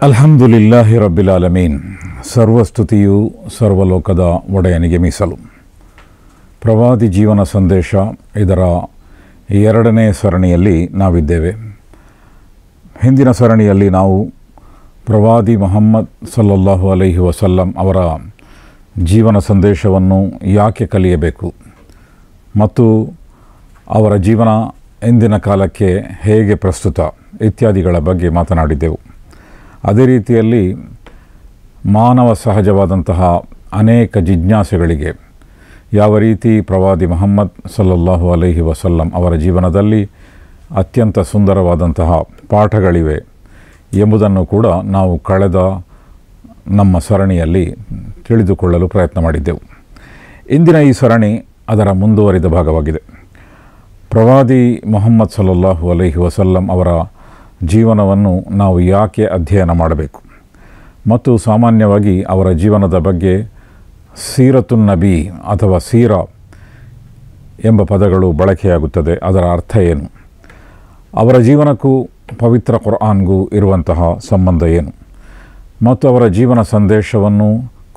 ಅಲ್ಹಮ್ದುಲಿಲ್ಲಾಹಿ ರಬ್ಬಿಲ್ ಆಲಮೀನ್. ಸರ್ವಸ್ತುತಿಯು ಸರ್ವಲೋಕದ ಒಡೆಯನಿಗೆ ಮೀಸಲು. ಪ್ರವಾದಿ ಜೀವನ ಸಂದೇಶ ಇದರ ಎರಡನೇ ಸರಣಿಯಲ್ಲಿ ನಾವಿದ್ದೇವೆ. ಹಿಂದಿನ ಸರಣಿಯಲ್ಲಿ ನಾವು ಪ್ರವಾದಿ ಮುಹಮ್ಮದ್ ಸಲ್ಲಲ್ಲಾಹು ಅಲೈಹಿ ವಸಲ್ಲಂ ಅವರ ಜೀವನ ಸಂದೇಶವನ್ನು ಯಾಕೆ ಕಲಿಯಬೇಕು ಮತ್ತು ಅವರ ಜೀವನ ಇಂದಿನ ಕಾಲಕ್ಕೆ ಹೇಗೆ ಪ್ರಸ್ತುತ ಇತ್ಯಾದಿಗಳ ಬಗ್ಗೆ ಮಾತನಾಡಿದ್ದೆವು. ಅದೇ ರೀತಿಯಲ್ಲಿ ಮಾನವ ಸಹಜವಾದಂತಹ ಅನೇಕ ಜಿಜ್ಞಾಸೆಗಳಿಗೆ ಯಾವ ರೀತಿ ಪ್ರವಾದಿ ಮುಹಮ್ಮದ್ ಸಲ್ಲಲ್ಲಾಹು ಅಲೈಹಿ ವಸಲ್ಲಂ ಅವರ ಜೀವನದಲ್ಲಿ ಅತ್ಯಂತ ಸುಂದರವಾದಂತಹ ಪಾಠಗಳಿವೆ ಎಂಬುದನ್ನು ಕೂಡ ನಾವು ಕಳೆದ ನಮ್ಮ ಸರಣಿಯಲ್ಲಿ ತಿಳಿದುಕೊಳ್ಳಲು ಪ್ರಯತ್ನ ಮಾಡಿದ್ದೆವು. ಇಂದಿನ ಈ ಸರಣಿ ಅದರ ಮುಂದುವರಿದ ಭಾಗವಾಗಿದೆ. ಪ್ರವಾದಿ ಮುಹಮ್ಮದ್ ಸಲ್ಲಲ್ಲಾಹು ಅಲೈಹಿ ವಸಲ್ಲಂ ಅವರ ಜೀವನವನ್ನು ನಾವು ಯಾಕೆ ಅಧ್ಯಯನ ಮಾಡಬೇಕು ಮತ್ತು ಸಾಮಾನ್ಯವಾಗಿ ಅವರ ಜೀವನದ ಬಗ್ಗೆ ಸೀರತುನ್ ನಬಿ ಅಥವಾ ಸೀರಾ ಎಂಬ ಪದಗಳು ಬಳಕೆಯಾಗುತ್ತದೆ. ಅದರ ಅರ್ಥ ಏನು, ಅವರ ಜೀವನಕ್ಕೂ ಪವಿತ್ರ ಕುರ್ಆನ್ಗೂ ಇರುವಂತಹ ಸಂಬಂಧ ಏನು ಮತ್ತು ಅವರ ಜೀವನ ಸಂದೇಶವನ್ನು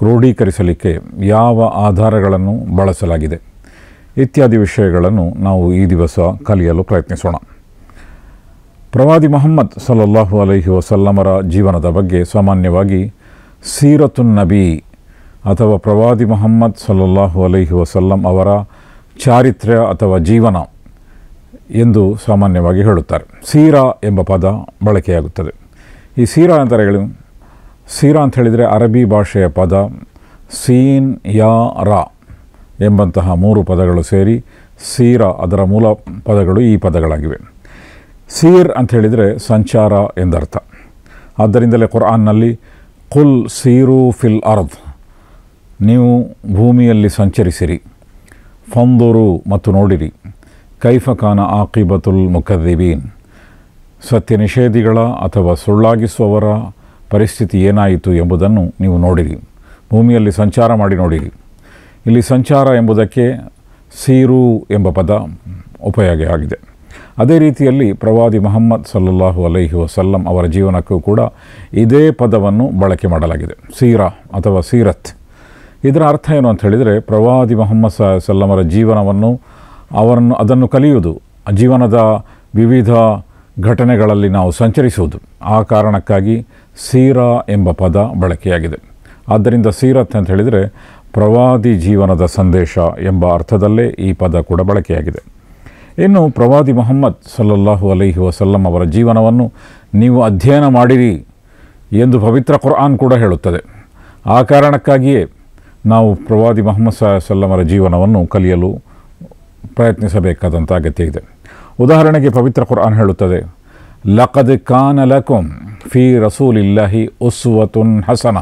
ಕ್ರೋಢೀಕರಿಸಲಿಕ್ಕೆ ಯಾವ ಆಧಾರಗಳನ್ನು ಬಳಸಲಾಗಿದೆ ಇತ್ಯಾದಿ ವಿಷಯಗಳನ್ನು ನಾವು ಈ ದಿವಸ ಕಲಿಯಲು ಪ್ರಯತ್ನಿಸೋಣ. ಪ್ರವಾದಿ ಮುಹಮ್ಮದ್ ಸಲ್ಲಲ್ಲಾಹು ಅಲೈಹಿ ವಸಲ್ಲಮರ ಜೀವನದ ಬಗ್ಗೆ ಸಾಮಾನ್ಯವಾಗಿ ಸೀರತುನ್ ನಬಿ ಅಥವಾ ಪ್ರವಾದಿ ಮುಹಮ್ಮದ್ ಸಲ್ಲಲ್ಲಾಹು ಅಲೈಹಿ ವಸಲ್ಲಂ ಅವರ ಚಾರಿತ್ರ್ಯ ಅಥವಾ ಜೀವನ ಎಂದು ಸಾಮಾನ್ಯವಾಗಿ ಹೇಳುತ್ತಾರೆ. ಸೀರಾ ಎಂಬ ಪದ ಬಳಕೆಯಾಗುತ್ತದೆ. ಈ ಸೀರಾ ಸೀರಾ ಅಂತ ಹೇಳಿದರೆ ಅರಬಿ ಭಾಷೆಯ ಪದ ಸೀನ್ ಯಾ ರಾ ಎಂಬಂತಹ ಮೂರು ಪದಗಳು ಸೇರಿ ಸೀರಾ ಅದರ ಮೂಲ ಪದಗಳು ಈ ಪದಗಳಾಗಿವೆ. ಸೀರ್ ಅಂತ ಹೇಳಿದರೆ ಸಂಚಾರ ಎಂದರ್ಥ. ಆದ್ದರಿಂದಲೇ ಕುರ್ಆನ್ನಲ್ಲಿ ಕುಲ್ ಸೀರು ಫಿಲ್ ಅರ್ದ್, ನೀವು ಭೂಮಿಯಲ್ಲಿ ಸಂಚರಿಸಿರಿ, ಫಂದುರು ಮತ್ತು ನೋಡಿರಿ, ಕೈಫ ಕಾನ ಆಕಿಬತುಲ್ ಮುಕದ್ದಿಬೀನ್, ಸತ್ಯ ನಿಷೇಧಿಗಳ ಅಥವಾ ಸುಳ್ಳಾಗಿಸುವವರ ಪರಿಸ್ಥಿತಿ ಏನಾಯಿತು ಎಂಬುದನ್ನು ನೀವು ನೋಡಿರಿ, ಭೂಮಿಯಲ್ಲಿ ಸಂಚಾರ ಮಾಡಿ ನೋಡಿರಿ. ಇಲ್ಲಿ ಸಂಚಾರ ಎಂಬುದಕ್ಕೆ ಸೀರು ಎಂಬ ಪದ ಉಪಯೋಗ ಆಗಿದೆ. ಅದೇ ರೀತಿಯಲ್ಲಿ ಪ್ರವಾದಿ ಮುಹಮ್ಮದ್ ಸಲ್ಲಲ್ಲಾಹು ಅಲೈಹಿ ವಸಲ್ಲಂ ಅವರ ಜೀವನಕ್ಕೂ ಕೂಡ ಇದೇ ಪದವನ್ನು ಬಳಕೆ ಮಾಡಲಾಗಿದೆ, ಸೀರಾ ಅಥವಾ ಸೀರತ್. ಇದರ ಅರ್ಥ ಏನು ಅಂತ ಹೇಳಿದರೆ, ಪ್ರವಾದಿ ಮುಹಮ್ಮದ್ ಸಲ್ಲಮರ ಜೀವನವನ್ನು ಅದನ್ನು ಕಲಿಯುವುದು, ಜೀವನದ ವಿವಿಧ ಘಟನೆಗಳಲ್ಲಿ ನಾವು ಸಂಚರಿಸುವುದು. ಆ ಕಾರಣಕ್ಕಾಗಿ ಸೀರಾ ಎಂಬ ಪದ ಬಳಕೆಯಾಗಿದೆ. ಆದ್ದರಿಂದ ಸೀರತ್ ಅಂತ ಹೇಳಿದರೆ ಪ್ರವಾದಿ ಜೀವನದ ಸಂದೇಶ ಎಂಬ ಅರ್ಥದಲ್ಲೇ ಈ ಪದ ಕೂಡ ಬಳಕೆಯಾಗಿದೆ. ಇನ್ನು ಪ್ರವಾದಿ ಮುಹಮ್ಮದ್ ಸಲ್ಲಲ್ಲಾಹು ಅಲೈಹಿ ವಸಲ್ಲಂ ಅವರ ಜೀವನವನ್ನು ನೀವು ಅಧ್ಯಯನ ಮಾಡಿರಿ ಎಂದು ಪವಿತ್ರ ಕುರ್ಆನ್ ಕೂಡ ಹೇಳುತ್ತದೆ. ಆ ಕಾರಣಕ್ಕಾಗಿಯೇ ನಾವು ಪ್ರವಾದಿ ಮುಹಮ್ಮದ್ ಸಲ್ಲಮರ ಜೀವನವನ್ನು ಕಲಿಯಲು ಪ್ರಯತ್ನಿಸಬೇಕಾದಂಥ ಅಗತ್ಯ ಇದೆ. ಉದಾಹರಣೆಗೆ ಪವಿತ್ರ ಕುರ್ಆನ್ ಹೇಳುತ್ತದೆ, ಲಕದ್ ಕಾನ ಲಕುಂ ಫೀ ರಸೂಲಿಲ್ಲಾಹಿ ಉಸ್ವತುನ್ ಹಸನ,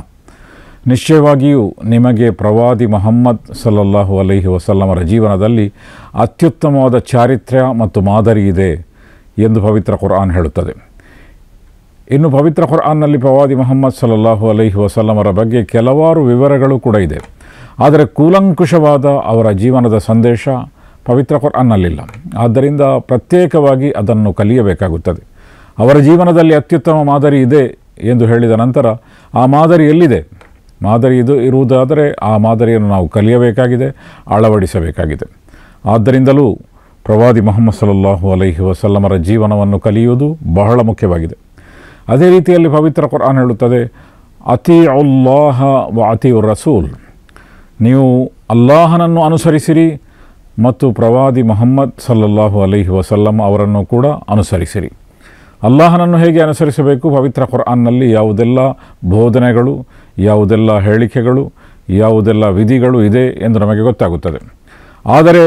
ನಿಶ್ಚಯವಾಗಿಯೂ ನಿಮಗೆ ಪ್ರವಾದಿ ಮುಹಮ್ಮದ್ ಸಲ್ಲಲ್ಲಾಹು ಅಲೈಹಿ ವಸಲ್ಲಮರ ಜೀವನದಲ್ಲಿ ಅತ್ಯುತ್ತಮವಾದ ಚಾರಿತ್ರ್ಯ ಮತ್ತು ಮಾದರಿ ಇದೆ ಎಂದು ಪವಿತ್ರ ಕುರ್ಆನ್ ಹೇಳುತ್ತದೆ. ಇನ್ನು ಪವಿತ್ರ ಕುರ್ಆನ್ನಲ್ಲಿ ಪ್ರವಾದಿ ಮುಹಮ್ಮದ್ ಸಲ್ಲಲ್ಲಾಹು ಅಲೈಹಿ ವಸಲ್ಲಮರ ಬಗ್ಗೆ ಕೆಲವಾರು ವಿವರಗಳು ಕೂಡ ಇದೆ. ಆದರೆ ಕೂಲಂಕುಷವಾದ ಅವರ ಜೀವನದ ಸಂದೇಶ ಪವಿತ್ರ ಕುರ್ಆನ್ನಲ್ಲಿಲ್ಲ. ಆದ್ದರಿಂದ ಪ್ರತ್ಯೇಕವಾಗಿ ಅದನ್ನು ಕಲಿಯಬೇಕಾಗುತ್ತದೆ. ಅವರ ಜೀವನದಲ್ಲಿ ಅತ್ಯುತ್ತಮ ಮಾದರಿ ಇದೆ ಎಂದು ಹೇಳಿದ ನಂತರ ಆ ಮಾದರಿ ಎಲ್ಲಿದೆ, ಮಾದರಿ ಇರುವುದಾದರೆ ಆ ಮಾದರಿಯನ್ನು ನಾವು ಕಲಿಯಬೇಕಾಗಿದೆ, ಅಳವಡಿಸಬೇಕಾಗಿದೆ. ಆದ್ದರಿಂದಲೂ ಪ್ರವಾದಿ ಮುಹಮ್ಮದ್ ಸಲ್ಲಲ್ಲಾಹು ಅಲೈಹಿ ವಸಲ್ಲಮರ ಜೀವನವನ್ನು ಕಲಿಯುವುದು ಬಹಳ ಮುಖ್ಯವಾಗಿದೆ. ಅದೇ ರೀತಿಯಲ್ಲಿ ಪವಿತ್ರ ಕುರ್ಆನ್ ಹೇಳುತ್ತದೆ, ಅತೀಉಲ್ಲಾಹ ವ ಅತೀಉರ್ ರಸೂಲ್, ನೀವು ಅಲ್ಲಾಹನನ್ನು ಅನುಸರಿಸಿರಿ ಮತ್ತು ಪ್ರವಾದಿ ಮುಹಮ್ಮದ್ ಸಲ್ಲಲ್ಲಾಹು ಅಲೈಹಿ ವಸಲ್ಲಂ ಅವರನ್ನು ಕೂಡ ಅನುಸರಿಸಿರಿ. ಅಲ್ಲಾಹನನ್ನು ಹೇಗೆ ಅನುಸರಿಸಬೇಕು, ಪವಿತ್ರ ಕುರ್ಆನ್ನಲ್ಲಿ ಯಾವುದೆಲ್ಲ ಬೋಧನೆಗಳು, ಯಾವುದೆಲ್ಲ ಹೇಳಿಕೆಗಳು, ಯಾವುದೆಲ್ಲ ವಿಧಿಗಳು ಇದೆ ಎಂದು ನಮಗೆ ಗೊತ್ತಾಗುತ್ತದೆ. ಆದರೆ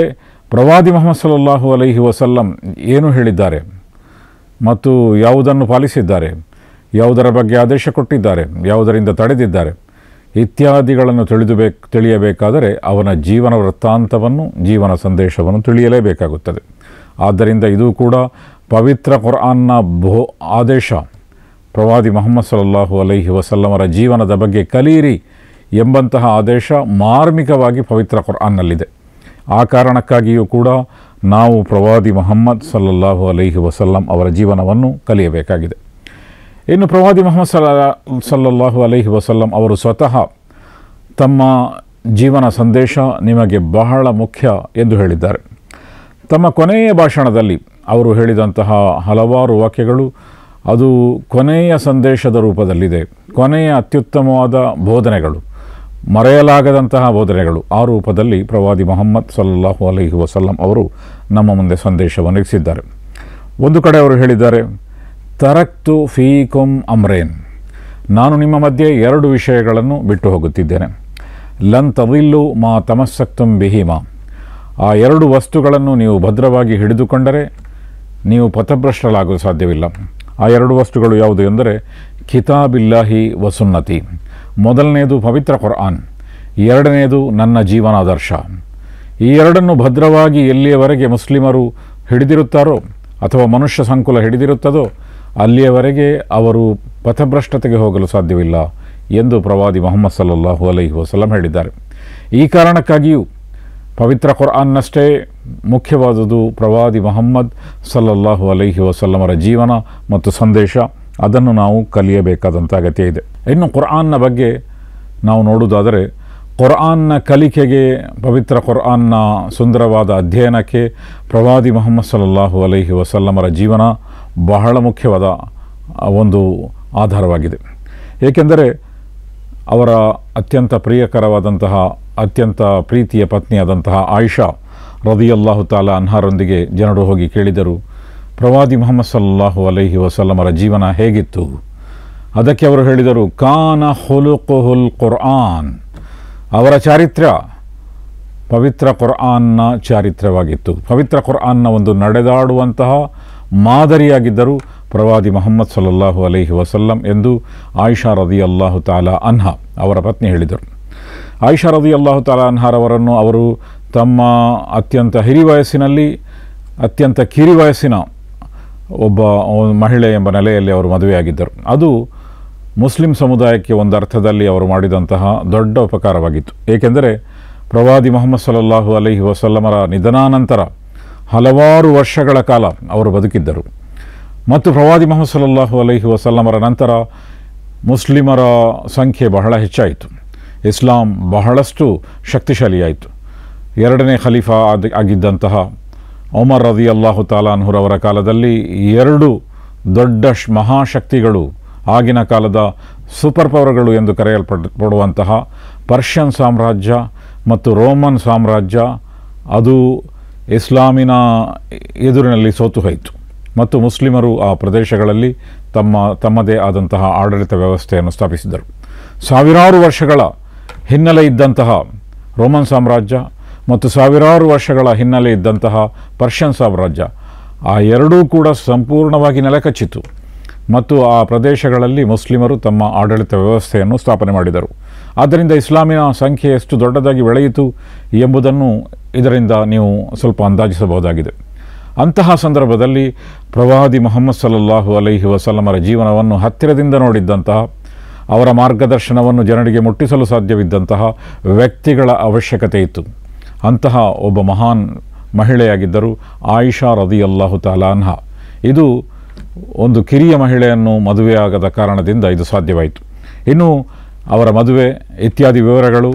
ಪ್ರವಾದಿ ಮುಹಮ್ಮದ್ ಸಲ್ಲಲ್ಲಾಹು ಅಲೈಹಿ ವಸಲ್ಲಂ ಏನು ಹೇಳಿದ್ದಾರೆ ಮತ್ತು ಯಾವುದನ್ನು ಪಾಲಿಸಿದ್ದಾರೆ, ಯಾವುದರ ಬಗ್ಗೆ ಆದೇಶ ಕೊಟ್ಟಿದ್ದಾರೆ, ಯಾವುದರಿಂದ ತಡೆದಿದ್ದಾರೆ ಇತ್ಯಾದಿಗಳನ್ನು ತಿಳಿಯಬೇಕಾದರೆ ಅವನ ಜೀವನ ವೃತ್ತಾಂತವನ್ನು, ಜೀವನ ಸಂದೇಶವನ್ನು ತಿಳಿಯಲೇಬೇಕಾಗುತ್ತದೆ. ಆದ್ದರಿಂದ ಇದು ಕೂಡ ಪವಿತ್ರ ಕುರ್ಆನ್ನ ಆದೇಶ. ಪ್ರವಾದಿ ಮುಹಮ್ಮದ್ ಸಲ್ಲಲ್ಲಾಹು ಅಲೈಹಿ ವಸಲ್ಲಮರ ಜೀವನದ ಬಗ್ಗೆ ಕಲಿಯಿರಿ ಎಂಬಂತಹ ಆದೇಶ ಮಾರ್ಮಿಕವಾಗಿ ಪವಿತ್ರ ಕುರ್ಆನ್ನಲ್ಲಿದೆ. ಆ ಕಾರಣಕ್ಕಾಗಿಯೂ ಕೂಡ ನಾವು ಪ್ರವಾದಿ ಮುಹಮ್ಮದ್ ಸಲ್ಲಲ್ಲಾಹು ಅಲೈಹಿ ವಸಲ್ಲಂ ಅವರ ಜೀವನವನ್ನು ಕಲಿಯಬೇಕಾಗಿದೆ. ಇನ್ನು ಪ್ರವಾದಿ ಮುಹಮ್ಮದ್ ಸಲ್ಲಲ್ಲಾಹು ಅಲೈಹಿ ವಸಲ್ಲಂ ಅವರು ಸ್ವತಃ ತಮ್ಮ ಜೀವನ ಸಂದೇಶ ನಿಮಗೆ ಬಹಳ ಮುಖ್ಯ ಎಂದು ಹೇಳಿದ್ದಾರೆ. ತಮ್ಮ ಕೊನೆಯ ಭಾಷಣದಲ್ಲಿ ಅವರು ಹೇಳಿದಂತಹ ಹಲವಾರು ವಾಕ್ಯಗಳು ಅದು ಕೊನೆಯ ಸಂದೇಶದ ರೂಪದಲ್ಲಿದೆ. ಕೊನೆಯ ಅತ್ಯುತ್ತಮವಾದ ಬೋಧನೆಗಳು, ಮರೆಯಲಾಗದಂತಹ ಬೋಧನೆಗಳು, ಆ ರೂಪದಲ್ಲಿ ಪ್ರವಾದಿ ಮುಹಮ್ಮದ್ ಸಲ್ಲಲ್ಲಾಹು ಅಲೈಹಿ ವಸಲ್ಲಂ ಅವರು ನಮ್ಮ ಮುಂದೆ ಸಂದೇಶವನ್ನು ಇರಿಸಿದ್ದಾರೆ. ಒಂದು ಕಡೆ ಅವರು ಹೇಳಿದ್ದಾರೆ, ತರಕ್ತು ಫೀಕುಂ ಅಮ್ರೇನ್, ನಾನು ನಿಮ್ಮ ಮಧ್ಯೆ 2 ವಿಷಯಗಳನ್ನು ಬಿಟ್ಟು ಹೋಗುತ್ತಿದ್ದೇನೆ. ಲನ್ ತದಿಲ್ಲು ಮಾ ತಮಸ್ಸಕ್ತುಂ ಬಿಹಿಮಾ, ಆ 2 ವಸ್ತುಗಳನ್ನು ನೀವು ಭದ್ರವಾಗಿ ಹಿಡಿದುಕೊಂಡರೆ ನೀವು ಪಥಭ್ರಷ್ಟರಾಗಲು ಸಾಧ್ಯವಿಲ್ಲ. ಆ 2 ವಸ್ತುಗಳು ಯಾವುದು ಎಂದರೆ ಕಿತಾಬಿಲ್ಲಾಹಿ ವಸುನ್ನತಿ, ಮೊದಲನೆಯದು ಪವಿತ್ರ ಕುರ್ಆನ್, 2ನೇದು ನನ್ನ ಜೀವನಾದರ್ಶ. ಈ 2ನ್ನು ಭದ್ರವಾಗಿ ಎಲ್ಲಿಯವರೆಗೆ ಮುಸ್ಲಿಮರು ಹಿಡಿದಿರುತ್ತಾರೋ ಅಥವಾ ಮನುಷ್ಯ ಸಂಕುಲ ಹಿಡಿದಿರುತ್ತದೋ ಅಲ್ಲಿಯವರೆಗೆ ಅವರು ಪಥಭ್ರಷ್ಟತೆಗೆ ಹೋಗಲು ಸಾಧ್ಯವಿಲ್ಲ ಎಂದು ಪ್ರವಾದಿ ಮುಹಮ್ಮದ್ ಸಲ್ಲಲ್ಲಾಹು ಅಲೈಹಿ ವಸಲ್ಲಂ ಹೇಳಿದ್ದಾರೆ. ಈ ಕಾರಣಕ್ಕಾಗಿಯೂ ಪವಿತ್ರ ಕುರ್ಆನ್ನಷ್ಟೇ ಮುಖ್ಯವಾದುದು ಪ್ರವಾದಿ ಮುಹಮ್ಮದ್ ಸಲ್ಲಲ್ಲಾಹು ಅಲೈಹಿ ವಸಲ್ಲಮರ ಜೀವನ ಮತ್ತು ಸಂದೇಶ. ಅದನ್ನು ನಾವು ಕಲಿಯಬೇಕಾದಂಥ ಅಗತ್ಯ ಇದೆ. ಇನ್ನು ಕುರ್ಆನ್ನ ಬಗ್ಗೆ ನಾವು ನೋಡುವುದಾದರೆ, ಕುರ್ಆನ್ನ ಕಲಿಕೆಗೆ, ಪವಿತ್ರ ಕುರ್ಆನ್ನ ಸುಂದರವಾದ ಅಧ್ಯಯನಕ್ಕೆ ಪ್ರವಾದಿ ಮುಹಮ್ಮದ್ ಸಲ್ಲಲ್ಲಾಹು ಅಲೈಹಿ ವಸಲ್ಲಮರ ಜೀವನ ಬಹಳ ಮುಖ್ಯವಾದ ಒಂದು ಆಧಾರವಾಗಿದೆ. ಏಕೆಂದರೆ ಅವರ ಅತ್ಯಂತ ಪ್ರಿಯಕರವಾದಂತಹ, ಅತ್ಯಂತ ಪ್ರೀತಿಯ ಪತ್ನಿಯಾದಂತಹ ಆಯಿಷಾ ರದಿಯಲ್ಲಾಹು ತಾಲಾ ಅನ್ಹಾರೊಂದಿಗೆ ಜನರು ಹೋಗಿ ಕೇಳಿದರು, ಪ್ರವಾದಿ ಮುಹಮ್ಮದ್ ಸಲ್ಲಲ್ಲಾಹು ಅಲೈಹಿ ವಸಲ್ಲಮರ ಜೀವನ ಹೇಗಿತ್ತು? ಅದಕ್ಕೆ ಅವರು ಹೇಳಿದರು, ಕಾನ ಖುಲುಕುಹುಲ್ ಕುರ್ಆನ್, ಅವರ ಚಾರಿತ್ರ್ಯ ಪವಿತ್ರ ಕುರ್ಆನ್ನ ಚಾರಿತ್ರ್ಯವಾಗಿತ್ತು. ಪವಿತ್ರ ಕುರ್ಆನ್ನ ಒಂದು ನಡೆದಾಡುವಂತಹ ಮಾದರಿಯಾಗಿದ್ದರು ಪ್ರವಾದಿ ಮುಹಮ್ಮದ್ ಸಲ್ಲಲ್ಲಾಹು ಅಲೈಹಿ ವಸಲ್ಲಂ ಎಂದು ಆಯಿಷಾ ರದಿಯಲ್ಲಾಹು ತಾಲಾ ಅನ್ಹಾ ಅವರ ಪತ್ನಿ ಹೇಳಿದರು. ಆಯಿಷಾ ರದಿಯಲ್ಲಾಹು ತಾಲಾ ಅನ್ಹಾರವರನ್ನು ಅವರು ತಮ್ಮ ಅತ್ಯಂತ ಹಿರಿವಯಸ್ಸಿನಲ್ಲಿ, ಅತ್ಯಂತ ಕಿರಿವಯಸ್ಸಿನ ಒಬ್ಬ ಮಹಿಳೆ ಎಂಬ ನೆಲೆಯಲ್ಲಿ ಅವರು ಮದುವೆಯಾಗಿದ್ದರು. ಅದು ಮುಸ್ಲಿಂ ಸಮುದಾಯಕ್ಕೆ ಒಂದು ಅರ್ಥದಲ್ಲಿ ಅವರು ಮಾಡಿದಂತಹ ದೊಡ್ಡ ಉಪಕಾರವಾಗಿತ್ತು. ಏಕೆಂದರೆ ಪ್ರವಾದಿ ಮುಹಮ್ಮದ್ ಸಲ್ಲಲ್ಲಾಹು ಅಲೈಹಿ ವಸಲ್ಲಮರ ನಿಧನಾನಂತರ ಹಲವಾರು ವರ್ಷಗಳ ಕಾಲ ಅವರು ಬದುಕಿದ್ದರು. ಮತ್ತು ಪ್ರವಾದಿ ಮುಹಮ್ಮದ್ ಸಲ್ಲಲ್ಲಾಹು ಅಲೈಹಿ ವಸಲ್ಲಮರ ನಂತರ ಮುಸ್ಲಿಮರ ಸಂಖ್ಯೆ ಬಹಳ ಹೆಚ್ಚಾಯಿತು. ಇಸ್ಲಾಂ ಬಹಳಷ್ಟು ಶಕ್ತಿಶಾಲಿಯಾಯಿತು. 2ನೇ ಖಲೀಫಾ ಆಗಿದ್ದಂತಹ ಉಮರ್ ರದಿಯಲ್ಲಾಹು ತಾಲಾ ಅನ್ಹುರವರ ಕಾಲದಲ್ಲಿ 2 ದೊಡ್ಡ ಮಹಾಶಕ್ತಿಗಳು, ಆಗಿನ ಕಾಲದ ಸೂಪರ್ ಪವರ್ಗಳು ಎಂದು ಕರೆಯಲ್ಪಡುವಂತಹ ಪರ್ಷಿಯನ್ ಸಾಮ್ರಾಜ್ಯ ಮತ್ತು ರೋಮನ್ ಸಾಮ್ರಾಜ್ಯ, ಅದು ಇಸ್ಲಾಮಿನ ಎದುರಿನಲ್ಲಿ ಸೋತು ಹೋಯಿತು. ಮತ್ತು ಮುಸ್ಲಿಮರು ಆ ಪ್ರದೇಶಗಳಲ್ಲಿ ತಮ್ಮದೇ ಆದಂತಹ ಆಡಳಿತ ವ್ಯವಸ್ಥೆಯನ್ನು ಸ್ಥಾಪಿಸಿದರು. ಸಾವಿರಾರು ವರ್ಷಗಳ ಹಿನ್ನೆಲೆ ಇದ್ದಂತಹ ರೋಮನ್ ಸಾಮ್ರಾಜ್ಯ ಮತ್ತು ಸಾವಿರಾರು ವರ್ಷಗಳ ಹಿನ್ನೆಲೆ ಇದ್ದಂತಹ ಪರ್ಷಿಯನ್ ಸಾಮ್ರಾಜ್ಯ, ಆ 2 ಕೂಡ ಸಂಪೂರ್ಣವಾಗಿ ನೆಲಕಚ್ಚಿತು. ಮತ್ತು ಆ ಪ್ರದೇಶಗಳಲ್ಲಿ ಮುಸ್ಲಿಮರು ತಮ್ಮ ಆಡಳಿತ ವ್ಯವಸ್ಥೆಯನ್ನು ಸ್ಥಾಪನೆ ಮಾಡಿದರು. ಆದ್ದರಿಂದ ಇಸ್ಲಾಮಿನ ಸಂಖ್ಯೆ ಎಷ್ಟು ದೊಡ್ಡದಾಗಿ ಬೆಳೆಯಿತು ಎಂಬುದನ್ನು ಇದರಿಂದ ನೀವು ಸ್ವಲ್ಪ ಅಂದಾಜಿಸಬಹುದಾಗಿದೆ. ಅಂತಹ ಸಂದರ್ಭದಲ್ಲಿ ಪ್ರವಾದಿ ಮುಹಮ್ಮದ್ ಸಲ್ಲಲ್ಲಾಹು ಅಲೈಹಿ ವಸಲ್ಲಮರ ಜೀವನವನ್ನು ಹತ್ತಿರದಿಂದ ನೋಡಿದ್ದಂತಹ, ಅವರ ಮಾರ್ಗದರ್ಶನವನ್ನು ಜನರಿಗೆ ಮುಟ್ಟಿಸಲು ಸಾಧ್ಯವಿದ್ದಂತಹ ವ್ಯಕ್ತಿಗಳ ಅವಶ್ಯಕತೆ ಇತ್ತು. ಅಂತಹ ಒಬ್ಬ ಮಹಾನ್ ಮಹಿಳೆಯಾಗಿದ್ದರು ಆಯಿಷಾ ರದಿಯಲ್ಲಾಹು ತಾಲಾ ಅನ್ಹಾ. ಇದು ಒಂದು ಕಿರಿಯ ಮಹಿಳೆಯನ್ನು ಮದುವೆಯಾಗದ ಕಾರಣದಿಂದ ಇದು ಸಾಧ್ಯವಾಯಿತು. ಇನ್ನು ಅವರ ಮದುವೆ ಇತ್ಯಾದಿ ವಿವರಗಳು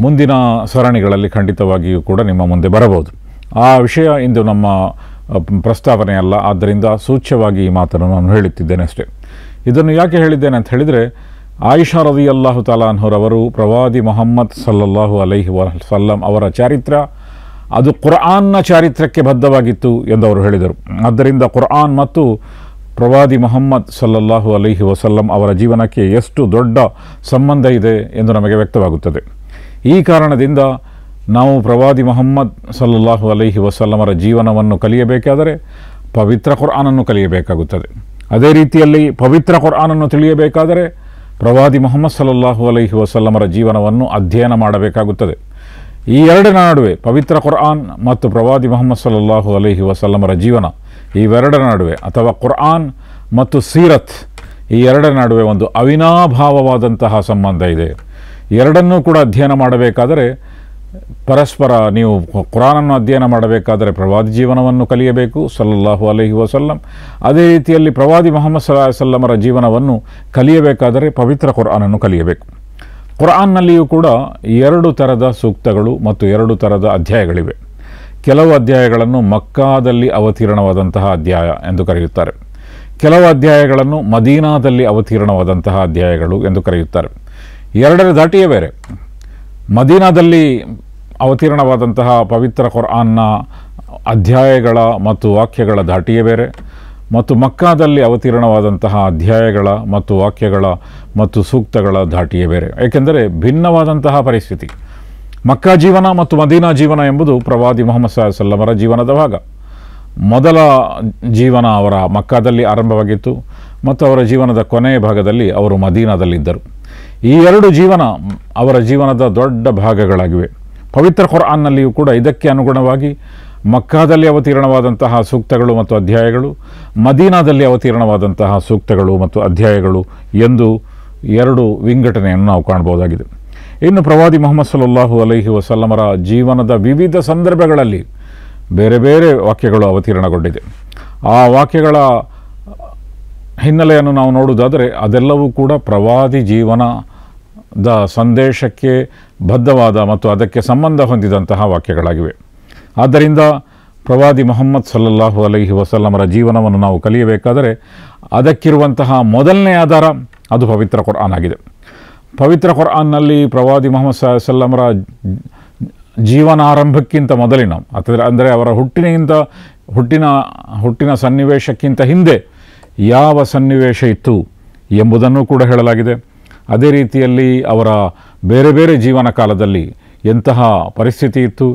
ಮುಂದಿನ ಸರಣಿಗಳಲ್ಲಿ ಖಂಡಿತವಾಗಿಯೂ ಕೂಡ ನಿಮ್ಮ ಮುಂದೆ ಬರಬಹುದು. ಆ ವಿಷಯ ಇಂದು ನಮ್ಮ ಪ್ರಸ್ತಾವನೆಯಲ್ಲ, ಆದ್ದರಿಂದ ಸೂಚ್ಯವಾಗಿ ಈ ಮಾತನ್ನು ನಾನು ಹೇಳುತ್ತಿದ್ದೇನೆ ಅಷ್ಟೇ. ಇದನ್ನು ಯಾಕೆ ಹೇಳಿದ್ದೇನೆ ಅಂತ ಹೇಳಿದರೆ, ಆಯಿಷಾ ರದಿಯಲ್ಲಾಹು ತಾಲಾ ಅನ್ಹುರವರು ಪ್ರವಾದಿ ಮುಹಮ್ಮದ್ ಸಲ್ಲಲ್ಲಾಹು ಅಲೈಹಿ ವಸಲ್ಲಂ ಅವರ ಚಾರಿತ್ರ್ಯ ಅದು ಕುರ್ಆನ್ನ ಚಾರಿತ್ರ್ಯಕ್ಕೆ ಬದ್ಧವಾಗಿತ್ತು ಎಂದು ಅವರು ಹೇಳಿದರು. ಆದ್ದರಿಂದ ಕುರ್ಆನ್ ಮತ್ತು ಪ್ರವಾದಿ ಮುಹಮ್ಮದ್ ಸಲ್ಲಲ್ಲಾಹು ಅಲೈಹಿ ವಸಲ್ಲಂ ಅವರ ಜೀವನಕ್ಕೆ ಎಷ್ಟು ದೊಡ್ಡ ಸಂಬಂಧ ಇದೆ ಎಂದು ನಮಗೆ ವ್ಯಕ್ತವಾಗುತ್ತದೆ. ಈ ಕಾರಣದಿಂದ ನಾವು ಪ್ರವಾದಿ ಮುಹಮ್ಮದ್ ಸಲ್ಲಲ್ಲಾಹು ಅಲೈಹಿ ವಸಲ್ಲಮರ ಜೀವನವನ್ನು ಕಲಿಯಬೇಕಾದರೆ ಪವಿತ್ರ ಕುರ್ಆನನ್ನು ಕಲಿಯಬೇಕಾಗುತ್ತದೆ. ಅದೇ ರೀತಿಯಲ್ಲಿ ಪವಿತ್ರ ಕುರ್ಆನನ್ನು ತಿಳಿಯಬೇಕಾದರೆ ಪ್ರವಾದಿ ಮುಹಮ್ಮದ್ ಸಲ್ಲಲ್ಲಾಹು ಅಲೈಹಿ ವಸಲ್ಲಮರ ಜೀವನವನ್ನು ಅಧ್ಯಯನ ಮಾಡಬೇಕಾಗುತ್ತದೆ. ಈ 2ರ ನಡುವೆ, ಪವಿತ್ರ ಕುರ್ಆನ್ ಮತ್ತು ಪ್ರವಾದಿ ಮುಹಮ್ಮದ್ ಸಲ್ಲಲ್ಲಾಹು ಅಲೈಹಿ ವಸಲ್ಲಮರ ಜೀವನ, ಇವೆರಡರ ನಡುವೆ ಅಥವಾ ಕುರ್ಆನ್ ಮತ್ತು ಸೀರತ್, ಈ 2ರ ನಡುವೆ ಒಂದು ಅವಿನಾಭಾವವಾದಂತಹ ಸಂಬಂಧ ಇದೆ. ಎರಡನ್ನೂ ಕೂಡ ಅಧ್ಯಯನ ಮಾಡಬೇಕಾದರೆ ಪರಸ್ಪರ ನೀವು ಕುರಾನನ್ನು ಅಧ್ಯಯನ ಮಾಡಬೇಕಾದರೆ ಪ್ರವಾದಿ ಜೀವನವನ್ನು ಕಲಿಯಬೇಕು ಸಲ್ಲಲ್ಲಾಹು ಅಲೈಹಿ ವಸಲ್ಲಂ. ಅದೇ ರೀತಿಯಲ್ಲಿ ಪ್ರವಾದಿ ಮುಹಮ್ಮದ್ ಸಲ್ಲಲ್ಲಾಹು ಅಲೈಹಿ ವಸಲ್ಲಮರ ಜೀವನವನ್ನು ಕಲಿಯಬೇಕಾದರೆ ಪವಿತ್ರ ಕುರಾನನ್ನು ಕಲಿಯಬೇಕು. ಕುರಾನ್ನಲ್ಲಿಯೂ ಕೂಡ 2 ಥರದ ಸೂಕ್ತಗಳು ಮತ್ತು 2 ಥರದ ಅಧ್ಯಾಯಗಳಿವೆ. ಕೆಲವು ಅಧ್ಯಾಯಗಳನ್ನು ಮಕ್ಕಾದಲ್ಲಿ ಅವತೀರ್ಣವಾದಂತಹ ಅಧ್ಯಾಯ ಎಂದು ಕರೆಯುತ್ತಾರೆ. ಕೆಲವು ಅಧ್ಯಾಯಗಳನ್ನು ಮದೀನಾದಲ್ಲಿ ಅವತೀರ್ಣವಾದಂತಹ ಅಧ್ಯಾಯಗಳು ಎಂದು ಕರೆಯುತ್ತಾರೆ. 2ರ ದಾಟಿಯೇ ಬೇರೆ. ಮದೀನಾದಲ್ಲಿ ಅವತೀರ್ಣವಾದಂತಹ ಪವಿತ್ರ ಕುರ್ಆನ್ನ ಅಧ್ಯಾಯಗಳ ಮತ್ತು ವಾಕ್ಯಗಳ ದಾಟಿಯೇ ಬೇರೆ, ಮತ್ತು ಮಕ್ಕಾದಲ್ಲಿ ಅವತೀರ್ಣವಾದಂತಹ ಅಧ್ಯಾಯಗಳ ಮತ್ತು ವಾಕ್ಯಗಳ ಮತ್ತು ಸೂಕ್ತಗಳ ಧಾಟಿಯೇ ಬೇರೆ. ಏಕೆಂದರೆ ಭಿನ್ನವಾದಂತಹ ಪರಿಸ್ಥಿತಿ. ಮಕ್ಕಾ ಜೀವನ ಮತ್ತು ಮದೀನಾ ಜೀವನ ಎಂಬುದು ಪ್ರವಾದಿ ಮುಹಮ್ಮದ್ ಸಲ್ಲಲ್ಲಾಹು ಅಲೈಹಿ ವಸಲ್ಲಮರ ಜೀವನದ ಭಾಗ. ಮೊದಲ ಜೀವನ ಅವರ ಮಕ್ಕಾದಲ್ಲಿ ಆರಂಭವಾಗಿತ್ತು ಮತ್ತು ಅವರ ಜೀವನದ ಕೊನೆಯ ಭಾಗದಲ್ಲಿ ಅವರು ಮದೀನಾದಲ್ಲಿದ್ದರು. ಈ 2 ಜೀವನ ಅವರ ಜೀವನದ ದೊಡ್ಡ ಭಾಗಗಳಾಗಿವೆ. ಪವಿತ್ರ ಕುರ್ಆನ್ನಲ್ಲಿಯೂ ಕೂಡ ಇದಕ್ಕೆ ಅನುಗುಣವಾಗಿ ಮಕ್ಕಾದಲ್ಲಿ ಅವತೀರ್ಣವಾದಂತಹ ಸೂಕ್ತಗಳು ಮತ್ತು ಅಧ್ಯಾಯಗಳು, ಮದೀನಾದಲ್ಲಿ ಅವತೀರ್ಣವಾದಂತಹ ಸೂಕ್ತಗಳು ಮತ್ತು ಅಧ್ಯಾಯಗಳು ಎಂದು 2 ವಿಂಗಡಣೆಯನ್ನು ನಾವು ಕಾಣಬಹುದಾಗಿದೆ. ಇನ್ನು ಪ್ರವಾದಿ ಮುಹಮ್ಮದ್ ಸಲ್ಲಲ್ಲಾಹು ಅಲೈಹಿ ವಸಲ್ಲಮರ ಜೀವನದ ವಿವಿಧ ಸಂದರ್ಭಗಳಲ್ಲಿ ಬೇರೆ ಬೇರೆ ವಾಕ್ಯಗಳು ಅವತೀರ್ಣಗೊಂಡಿದೆ. ಆ ವಾಕ್ಯಗಳ ಹಿನ್ನೆಲೆಯನ್ನು ನಾವು ನೋಡುವುದಾದರೆ ಅದೆಲ್ಲವೂ ಕೂಡ ಪ್ರವಾದಿ ಜೀವನದ ಸಂದೇಶಕ್ಕೆ ಬದ್ಧವಾದ ಮತ್ತು ಅದಕ್ಕೆ ಸಂಬಂಧ ಹೊಂದಿದಂತಹ ವಾಕ್ಯಗಳಾಗಿವೆ. ಆದ್ದರಿಂದ ಪ್ರವಾದಿ ಮುಹಮ್ಮದ್ ಸಲ್ಲಲ್ಲಾಹು ಅಲೈಹಿ ವಸಲ್ಲಮರ ಜೀವನವನ್ನು ನಾವು ಕಲಿಯಬೇಕಾದರೆ ಅದಕ್ಕಿರುವಂತಹ ಮೊದಲನೇ ಆಧಾರ ಅದು ಪವಿತ್ರ ಕುರ್ಆನ್ ಆಗಿದೆ. ಪವಿತ್ರ ಕುರ್ಆನ್ನಲ್ಲಿ ಪ್ರವಾದಿ ಮುಹಮ್ಮದ್ ಸಲ್ಲಲ್ಲಾಹು ಅಲೈಹಿ ವಸಲ್ಲಮರ ಜೀವನಾರಂಭಕ್ಕಿಂತ ಮೊದಲಿನ ಅಂದರೆ ಅವರ ಹುಟ್ಟಿನ ಸನ್ನಿವೇಶಕ್ಕಿಂತ ಹಿಂದೆ ಯಾವ ಸನ್ನಿವೇಶ ಇತ್ತು ಎಂಬುದನ್ನು ಕೂಡ ಹೇಳಲಾಗಿದೆ. ಅದೇ ರೀತಿಯಲ್ಲಿ ಅವರ ಬೇರೆ ಬೇರೆ ಜೀವನ ಕಾಲದಲ್ಲಿ ಎಂತಹ ಪರಿಸ್ಥಿತಿ ಇತ್ತು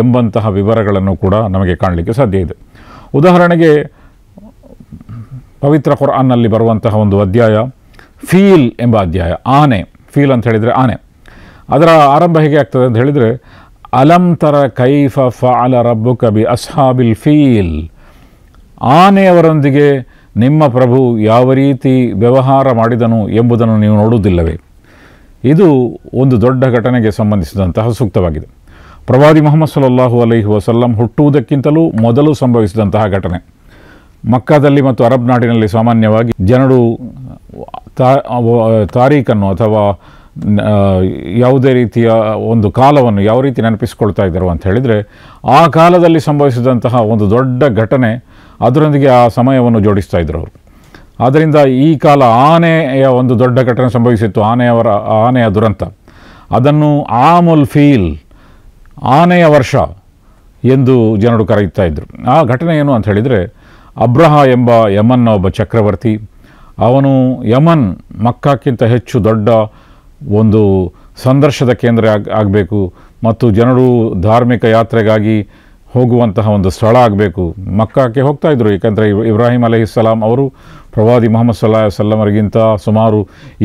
ಎಂಬಂತಹ ವಿವರಗಳನ್ನು ಕೂಡ ನಮಗೆ ಕಾಣಲಿಕ್ಕೆ ಸಾಧ್ಯ ಇದೆ. ಉದಾಹರಣೆಗೆ ಪವಿತ್ರ ಕುರ್ಆನ್ನಲ್ಲಿ ಬರುವಂತಹ ಒಂದು ಅಧ್ಯಾಯ ಫೀಲ್ ಎಂಬ ಅಧ್ಯಾಯ. ಆನೆ, ಫೀಲ್ ಅಂತ ಹೇಳಿದರೆ ಆನೆ. ಅದರ ಆರಂಭ ಹೇಗೆ ಆಗ್ತದೆ ಅಂತ ಹೇಳಿದರೆ, ಅಲಂ ತರ ಕೈಫ ಫಅಲ ರಬ್ಬುಕ ಬಿ ಅಸ್ಹಾಬಿಲ್ ಫೀಲ್. ಆನೆಯವರೊಂದಿಗೆ ನಿಮ್ಮ ಪ್ರಭು ಯಾವ ರೀತಿ ವ್ಯವಹಾರ ಮಾಡಿದನು ಎಂಬುದನ್ನು ನೀವು ನೋಡುವುದಿಲ್ಲವೇ? ಇದು ಒಂದು ದೊಡ್ಡ ಘಟನೆಗೆ ಸಂಬಂಧಿಸಿದಂತಹ ಸೂಕ್ತವಾಗಿದೆ. ಪ್ರವಾದಿ ಮುಹಮ್ಮದ್ ಸಲ್ಲಲ್ಲಾಹು ಅಲೈಹಿ ವಸಲ್ಲಂ ಹುಟ್ಟುವುದಕ್ಕಿಂತಲೂ ಮೊದಲು ಸಂಭವಿಸಿದಂತಹ ಘಟನೆ. ಮಕ್ಕಾದಲ್ಲಿ ಮತ್ತು ಅರಬ್ ನಾಡಿನಲ್ಲಿ ಸಾಮಾನ್ಯವಾಗಿ ಜನರು ತಾರೀಖನ್ನು ಅಥವಾ ಯಾವುದೇ ರೀತಿಯ ಒಂದು ಕಾಲವನ್ನು ಯಾವ ರೀತಿ ನೆನಪಿಸಿಕೊಳ್ತಾ ಇದ್ದರು ಅಂತ ಹೇಳಿದರೆ, ಆ ಕಾಲದಲ್ಲಿ ಸಂಭವಿಸಿದಂತಹ ಒಂದು ದೊಡ್ಡ ಘಟನೆ ಅದರೊಂದಿಗೆ ಆ ಸಮಯವನ್ನು ಜೋಡಿಸ್ತಾ ಇದ್ದರು ಅವರು. ಆದ್ದರಿಂದ ಈ ಕಾಲ ಆನೆಯ ಒಂದು ದೊಡ್ಡ ಘಟನೆ ಸಂಭವಿಸಿತ್ತು, ಆನೆಯ ದುರಂತ. ಅದನ್ನು ಆಮುಲ್ ಫೀಲ್, ಆನೆಯ ವರ್ಷ ಎಂದು ಜನರು ಕರೆಯುತ್ತಾ ಇದ್ದರು. ಆ ಘಟನೆ ಏನು ಅಂತ ಹೇಳಿದರೆ, ಅಬ್ರಹ ಎಂಬ ಯಮನ್ನ ಒಬ್ಬ ಚಕ್ರವರ್ತಿ, ಅವನು ಯಮನ್ ಮಕ್ಕಾಕ್ಕಿಂತ ಹೆಚ್ಚು ದೊಡ್ಡ ಒಂದು ಸಂದರ್ಶದ ಕೇಂದ್ರ ಆಗಬೇಕು ಮತ್ತು ಜನರು ಧಾರ್ಮಿಕ ಯಾತ್ರೆಗಾಗಿ ಹೋಗುವಂತಹ ಒಂದು ಸ್ಥಳ ಆಗಬೇಕು. ಮಕ್ಕಾಕ್ಕೆ ಹೋಗ್ತಾ ಇದ್ದರು. ಏಕೆಂದರೆ ಇಬ್ರಾಹಿಂ ಅಲೈಹಿಸ್ಸಲಾಂ ಅವರು ಪ್ರವಾದಿ ಮುಹಮ್ಮದ್ ಸಲ್ಲಲ್ಲಾಹು ಅಲೈಹಿ ವಸಲ್ಲಮರಿಗಿಂತ ಸುಮಾರು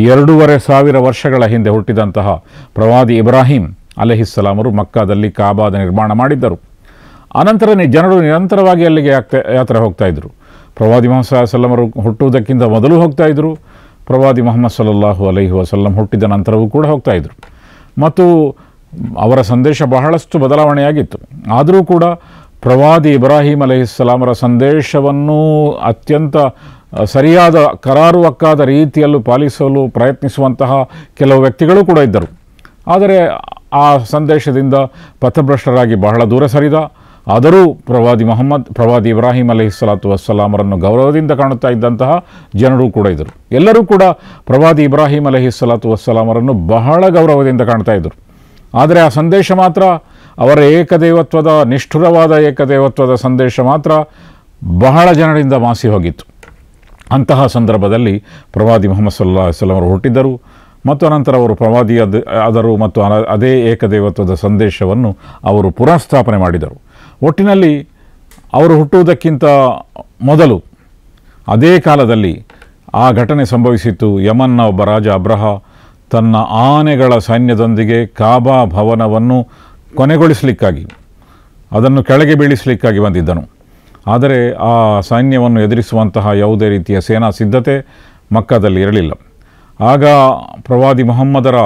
2,500 ವರ್ಷಗಳ ಹಿಂದೆ ಹುಟ್ಟಿದಂತಹ ಪ್ರವಾದಿ ಇಬ್ರಾಹಿಂ ಅಲೈಹಿಸ್ಸಲಾಮರು ಮಕ್ಕಾದಲ್ಲಿ ಕಾಬಾದ ನಿರ್ಮಾಣ ಮಾಡಿದ್ದರು. ಅನಂತರ ಜನರು ನಿರಂತರವಾಗಿ ಅಲ್ಲಿಗೆ ಯಾತ್ರೆ ಹೋಗ್ತಾ ಇದ್ದರು. ಪ್ರವಾದಿ ಮುಹಮ್ಮದ್ ಸಲ್ಲಲ್ಲಾಹು ಅಲೈಹಿ ವಸಲ್ಲಮರು ಹುಟ್ಟುವುದಕ್ಕಿಂತ ಮೊದಲು ಹೋಗ್ತಾ ಇದ್ದರು. ಪ್ರವಾದಿ ಮುಹಮ್ಮದ್ ಸಲ್ಲಲ್ಲಾಹು ಅಲೈಹಿ ವಸಲ್ಲಂ ಹುಟ್ಟಿದ ನಂತರವೂ ಕೂಡ ಹೋಗ್ತಾ ಇದ್ದರು. ಮತ್ತು ಅವರ ಸಂದೇಶ ಬಹಳಷ್ಟು ಬದಲಾವಣೆಯಾಗಿತ್ತು. ಆದರೂ ಕೂಡ ಪ್ರವಾದಿ ಇಬ್ರಾಹಿಂ ಅಲೈಹಿಸ್ಸಲಾಮರ ಸಂದೇಶವನ್ನು ಅತ್ಯಂತ ಸರಿಯಾದ ಕರಾರುವಕ್ಕಾದ ರೀತಿಯಲ್ಲೂ ಪಾಲಿಸಲು ಪ್ರಯತ್ನಿಸುವಂತಹ ಕೆಲವು ವ್ಯಕ್ತಿಗಳು ಕೂಡ ಇದ್ದರು. ಆದರೆ ಆ ಸಂದೇಶದಿಂದ ಪಥಭ್ರಷ್ಟರಾಗಿ ಬಹಳ ದೂರ ಸರಿದ. ಆದರೂ ಪ್ರವಾದಿ ಇಬ್ರಾಹಿಂ ಅಲೈಹಿಸ್ಸಲಾತು ವಸ್ಸಲಾಮರನ್ನು ಗೌರವದಿಂದ ಕಾಣುತ್ತಾ ಇದ್ದಂತಹ ಜನರು ಕೂಡ ಇದ್ದರು. ಎಲ್ಲರೂ ಕೂಡ ಪ್ರವಾದಿ ಇಬ್ರಾಹಿಂ ಅಲೈಹಿಸ್ಸಲಾತು ವಸ್ಸಲಾಮರನ್ನು ಬಹಳ ಗೌರವದಿಂದ ಕಾಣ್ತಾ ಇದ್ದರು. ಆದರೆ ಆ ಸಂದೇಶ ಮಾತ್ರ, ಅವರ ಏಕದೇವತ್ವದ ನಿಷ್ಠುರವಾದ ಏಕದೇವತ್ವದ ಸಂದೇಶ ಮಾತ್ರ ಬಹಳ ಜನರಿಂದ ಮಾಸಿ ಹೋಗಿತ್ತು. ಅಂತಹ ಸಂದರ್ಭದಲ್ಲಿ ಪ್ರವಾದಿ ಮುಹಮ್ಮದ್ ಸಲ್ಲಲ್ಲಾಹು ಅಲೈಹಿ ವಸಲ್ಲಂ ಅವರು ಹುಟ್ಟಿದ್ದರು ಮತ್ತು ಅನಂತರ ಅವರು ಪ್ರವಾದಿ ಆದರು ಮತ್ತು ಅದೇ ಏಕದೇವತ್ವದ ಸಂದೇಶವನ್ನು ಅವರು ಪುನಃಸ್ಥಾಪನೆ ಮಾಡಿದರು. ಒಟ್ಟಿನಲ್ಲಿ ಅವರು ಹುಟ್ಟುವುದಕ್ಕಿಂತ ಮೊದಲು ಅದೇ ಕಾಲದಲ್ಲಿ ಆ ಘಟನೆ ಸಂಭವಿಸಿತ್ತು. ಯಮನ್ನ ಒಬ್ಬ ರಾಜ ಅಬ್ರಹ ತನ್ನ ಆನೆಗಳ ಸೈನ್ಯದೊಂದಿಗೆ ಕಾಬಾ ಭವನವನ್ನು ಕೊನೆಗೊಳಿಸಲಿಕ್ಕಾಗಿ, ಅದನ್ನು ಕೆಳಗೆ ಬೀಳಿಸಲಿಕ್ಕಾಗಿ ಬಂದಿದ್ದನು. ಆದರೆ ಆ ಸೈನ್ಯವನ್ನು ಎದುರಿಸುವಂತಹ ಯಾವುದೇ ರೀತಿಯ ಸೇನಾ ಸಿದ್ಧತೆ ಮಕ್ಕದಲ್ಲಿ ಇರಲಿಲ್ಲ. ಆಗ ಪ್ರವಾದಿ ಮುಹಮ್ಮದರ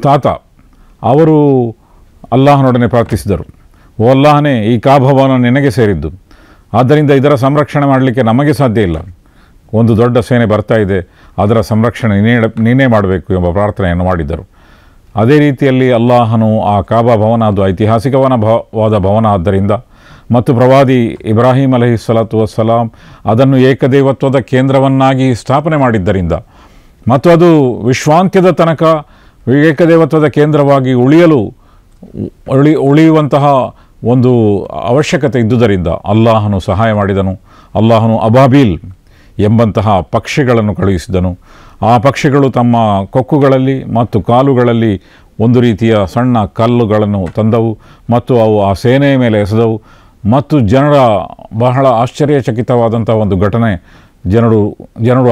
ತಾತ ಅವರು ಅಲ್ಲಾಹನೊಡನೆ ಪ್ರಾರ್ಥಿಸಿದರು, ಓ ಅಲ್ಲಾಹನೇ, ಈ ಕಾಬಾವನ್ನು ನಿನಗೆ ಸೇರಿದ್ದು, ಆದ್ದರಿಂದ ಇದರ ಸಂರಕ್ಷಣೆ ಮಾಡಲಿಕ್ಕೆ ನಮಗೆ ಸಾಧ್ಯ ಇಲ್ಲ. ಒಂದು ದೊಡ್ಡ ಸೇನೆ ಬರ್ತಾ ಇದೆ, ಅದರ ಸಂರಕ್ಷಣೆ ನೀನೇ ಮಾಡಬೇಕು ಎಂಬ ಪ್ರಾರ್ಥನೆಯನ್ನು ಮಾಡಿದ್ದರು. ಅದೇ ರೀತಿಯಲ್ಲಿ ಅಲ್ಲಾಹನು ಆ ಕಾಬಾ ಭವನ, ಅದು ಐತಿಹಾಸಿಕವಾದ ಭವನ ಆದ್ದರಿಂದ, ಮತ್ತು ಪ್ರವಾದಿ ಇಬ್ರಾಹಿಂ ಅಲೈಹಿಸ್ಸಲಾತು ವಸ್ಸಲಾಂ ಅದನ್ನು ಏಕದೇವತ್ವದ ಕೇಂದ್ರವನ್ನಾಗಿ ಸ್ಥಾಪನೆ ಮಾಡಿದ್ದರಿಂದ, ಮತ್ತು ಅದು ವಿಶ್ವಾಂತ್ಯದ ತನಕ ಏಕದೇವತ್ವದ ಕೇಂದ್ರವಾಗಿ ಉಳಿಯುವಂತಹ ಒಂದು ಅವಶ್ಯಕತೆ ಇದ್ದುದರಿಂದ ಅಲ್ಲಾಹನು ಸಹಾಯ ಮಾಡಿದನು. ಅಲ್ಲಾಹನು ಅಬಾಬೀಲ್ ಎಂಬಂತಹ ಪಕ್ಷಿಗಳನ್ನು ಕಳುಹಿಸಿದನು. ಆ ಪಕ್ಷಿಗಳು ತಮ್ಮ ಕೊಕ್ಕುಗಳಲ್ಲಿ ಮತ್ತು ಕಾಲುಗಳಲ್ಲಿ ಒಂದು ರೀತಿಯ ಸಣ್ಣ ಕಲ್ಲುಗಳನ್ನು ತಂದವು ಮತ್ತು ಅವು ಆ ಸೇನೆಯ ಮೇಲೆ ಎಸೆದವು. ಮತ್ತು ಜನರ ಬಹಳ ಆಶ್ಚರ್ಯಚಕಿತವಾದಂಥ ಒಂದು ಘಟನೆ, ಜನರು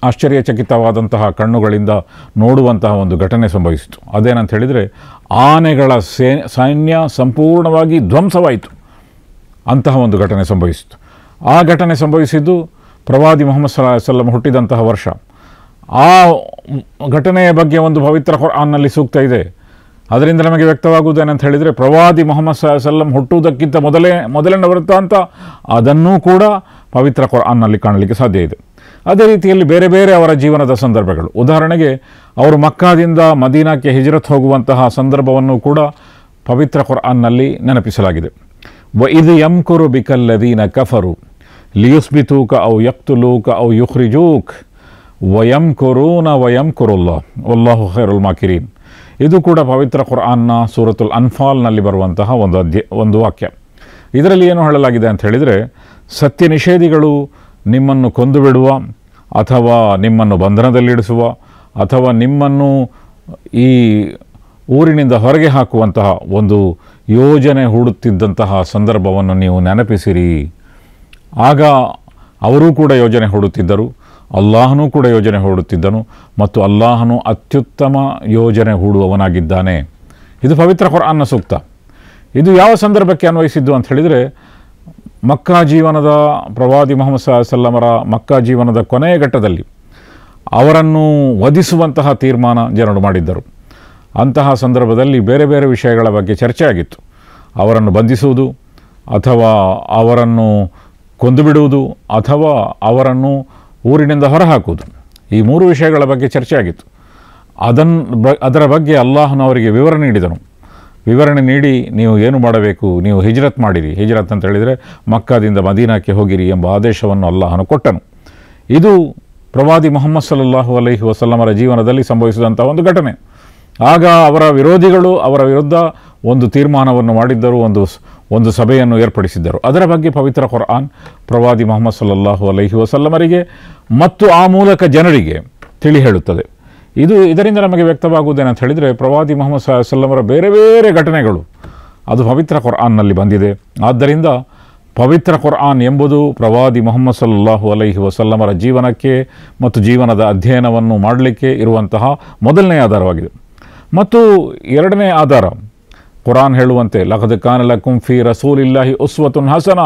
ಆಶ್ಚರ್ಯಚಕಿತವಾದಂತಹ ಕಣ್ಣುಗಳಿಂದ ನೋಡುವಂತಹ ಒಂದು ಘಟನೆ ಸಂಭವಿಸಿತು. ಅದೇನಂತ ಹೇಳಿದರೆ, ಆನೆಗಳ ಸೈನ್ಯ ಸಂಪೂರ್ಣವಾಗಿ ಧ್ವಂಸವಾಯಿತು. ಅಂತಹ ಒಂದು ಘಟನೆ ಸಂಭವಿಸಿತು. ಆ ಘಟನೆ ಸಂಭವಿಸಿದ್ದು ಪ್ರವಾದಿ ಮುಹಮ್ಮದ್ ಸಲ್ಲಲ್ಲಾಹು ಅಲೈಹಿ ವಸಲ್ಲಂ ಹುಟ್ಟಿದಂತಹ ವರ್ಷ. ಆ ಘಟನೆಯ ಬಗ್ಗೆ ಒಂದು ಪವಿತ್ರ ಕುರ್ಆನ್ನಲ್ಲಿ ಸೂಕ್ತ ಇದೆ. ಅದರಿಂದ ನಮಗೆ ವ್ಯಕ್ತವಾಗುವುದೇನಂತ ಹೇಳಿದರೆ, ಪ್ರವಾದಿ ಮುಹಮ್ಮದ್ ಸಲ್ಲಲ್ಲಾಹು ಅಲೈಹಿ ವಸಲ್ಲಂ ಹುಟ್ಟುವುದಕ್ಕಿಂತ ಮೊದಲಿನ ವೃತ್ತಾಂತ ಅದನ್ನೂ ಕೂಡ ಪವಿತ್ರ ಕುರ್ಆನ್ನಲ್ಲಿ ಕಾಣಲಿಕ್ಕೆ ಸಾಧ್ಯ ಇದೆ. ಅದೇ ರೀತಿಯಲ್ಲಿ ಬೇರೆ ಬೇರೆ ಅವರ ಜೀವನದ ಸಂದರ್ಭಗಳು, ಉದಾಹರಣೆಗೆ ಅವರು ಮಕ್ಕಾದಿಂದ ಮದೀನಾಕ್ಕೆ ಹಿಜ್ರತ್ ಹೋಗುವಂತಹ ಸಂದರ್ಭವನ್ನು ಕೂಡ ಪವಿತ್ರ ಕುರ್ಆನ್ನಲ್ಲಿ ನೆನಪಿಸಲಾಗಿದೆ. ವಇದ್ ಯಮ್ಕುರು ಬಿಕಲ್ಲದೀನ ಕಫರು ಲಿಯುಸ್ಬಿತೂಕ ಔ ಯಕ್ತುಲೂಕ ಔ ಯುಖ್ರಿಜೂಕ್ ವಯಂಕುರೂನ ವಯಂಕುರುಲ್ಲಾಹ್ ವಲ್ಲಾಹು ಖೈರುಲ್ ಮಾಕಿರೀನ್. ಇದು ಕೂಡ ಪವಿತ್ರ ಕುರ್ಆನ್ನ ಸೂರತುಲ್ ಅನ್ಫಾಲ್ನಲ್ಲಿ ಬರುವಂತಹ ಒಂದು ವಾಕ್ಯ. ಇದರಲ್ಲಿ ಏನು ಹೇಳಲಾಗಿದೆ ಅಂತ ಹೇಳಿದರೆ, ಸತ್ಯ ನಿಷೇಧಿಗಳು ನಿಮ್ಮನ್ನು ಕೊಂದು ಬಿಡುವ ಅಥವಾ ನಿಮ್ಮನ್ನು ಬಂಧನದಲ್ಲಿಡಿಸುವ ಅಥವಾ ನಿಮ್ಮನ್ನು ಈ ಊರಿನಿಂದ ಹೊರಗೆ ಹಾಕುವಂತಹ ಒಂದು ಯೋಜನೆ ಹೂಡುತ್ತಿದ್ದಂತಹ ಸಂದರ್ಭವನ್ನು ನೀವು ನೆನಪಿಸಿರಿ. ಆಗ ಅವರೂ ಕೂಡ ಯೋಜನೆ ಹೂಡುತ್ತಿದ್ದರು, ಅಲ್ಲಾಹನೂ ಕೂಡ ಯೋಜನೆ ಹೂಡುತ್ತಿದ್ದನು, ಮತ್ತು ಅಲ್ಲಾಹನು ಅತ್ಯುತ್ತಮ ಯೋಜನೆ ಹೂಡುವವನಾಗಿದ್ದಾನೆ. ಇದು ಪವಿತ್ರ ಕುರ್ಆನ್ನ ಸೂಕ್ತ. ಇದು ಯಾವ ಸಂದರ್ಭಕ್ಕೆ ಅನ್ವಯಿಸಿದ್ದು ಅಂತ ಹೇಳಿದರೆ, ಮಕ್ಕಾ ಜೀವನದ ಪ್ರವಾದಿ ಮುಹಮ್ಮದ್ ಸಲ್ಲಲ್ಲಾಹು ಅಲೈಹಿ ವಸಲ್ಲಮರ ಮಕ್ಕಾ ಜೀವನದ ಕೊನೆಯ ಘಟ್ಟದಲ್ಲಿ ಅವರನ್ನು ವಧಿಸುವಂತಹ ತೀರ್ಮಾನ ಜನರು ಮಾಡಿದ್ದರು. ಅಂತಹ ಸಂದರ್ಭದಲ್ಲಿ ಬೇರೆ ಬೇರೆ ವಿಷಯಗಳ ಬಗ್ಗೆ ಚರ್ಚೆ ಆಗಿತ್ತು. ಅವರನ್ನು ಬಂಧಿಸುವುದು ಅಥವಾ ಅವರನ್ನು ಕೊಂದು ಬಿಡುವುದು ಅಥವಾ ಅವರನ್ನು ಊರಿನಿಂದ ಹೊರಹಾಕುವುದು, ಈ ಮೂರು ವಿಷಯಗಳ ಬಗ್ಗೆ ಚರ್ಚೆ ಆಗಿತ್ತು. ಅದರ ಬಗ್ಗೆ ಅಲ್ಲಾಹನು ಅವರಿಗೆ ವಿವರಣೆ ನೀಡಿ ನೀವು ಏನು ಮಾಡಬೇಕು, ನೀವು ಹಿಜ್ರತ್ ಮಾಡಿರಿ. ಹಿಜ್ರತ್ ಅಂತ ಹೇಳಿದರೆ ಮಕ್ಕಾದಿಂದ ಮದೀನಾಕ್ಕೆ ಹೋಗಿರಿ ಎಂಬ ಆದೇಶವನ್ನು ಅಲ್ಲಾಹನು ಕೊಟ್ಟನು. ಇದು ಪ್ರವಾದಿ ಮುಹಮ್ಮದ್ ಸಲ್ಲಲ್ಲಾಹು ಅಲೈಹಿ ವಸಲ್ಲಮರ ಜೀವನದಲ್ಲಿ ಸಂಭವಿಸಿದಂಥ ಒಂದು ಘಟನೆ. ಆಗ ಅವರ ವಿರೋಧಿಗಳು ಅವರ ವಿರುದ್ಧ ಒಂದು ತೀರ್ಮಾನವನ್ನು ಮಾಡಿದ್ದರು, ಒಂದು ಸಭೆಯನ್ನು ಏರ್ಪಡಿಸಿದ್ದರು. ಅದರ ಬಗ್ಗೆ ಪವಿತ್ರ ಕುರ್ಆನ್ ಪ್ರವಾದಿ ಮುಹಮ್ಮದ್ ಸಲ್ಲಲ್ಲಾಹು ಅಲೈಹಿ ವಸಲ್ಲಮರಿಗೆ ಮತ್ತು ಆ ಮೂಲಕ ಜನರಿಗೆ ತಿಳಿ ಹೇಳುತ್ತದೆ. ಇದರಿಂದ ನಮಗೆ ವ್ಯಕ್ತವಾಗುವುದೇನಂತ ಹೇಳಿದರೆ, ಪ್ರವಾದಿ ಮುಹಮ್ಮದ್ ಸಲ್ಲಲ್ಲಾಹು ಅಲೈಹಿ ವಸಲ್ಲಮರ ಬೇರೆ ಬೇರೆ ಘಟನೆಗಳು ಅದು ಪವಿತ್ರ ಕುರ್ಆನ್ನಲ್ಲಿ ಬಂದಿದೆ. ಆದ್ದರಿಂದ ಪವಿತ್ರ ಕುರ್ಆನ್ ಎಂಬುದು ಪ್ರವಾದಿ ಮುಹಮ್ಮದ್ ಸಲ್ಲಲ್ಲಾಹು ಅಲೈಹಿ ವಸಲ್ಲಮರ ಜೀವನಕ್ಕೆ ಮತ್ತು ಜೀವನದ ಅಧ್ಯಯನವನ್ನು ಮಾಡಲಿಕ್ಕೆ ಇರುವಂತಹ ಮೊದಲನೇ ಆಧಾರವಾಗಿದೆ. ಮತ್ತು ಎರಡನೇ ಆಧಾರ, ಕುರ್ಆನ್ ಹೇಳುವಂತೆ ಲಖದ್ ಕಾನ ಲಕುಂ ಫೀ ರಸೂಲಿಲ್ಲಾಹಿ ಉಸ್ವತುನ್ ಹಸನ,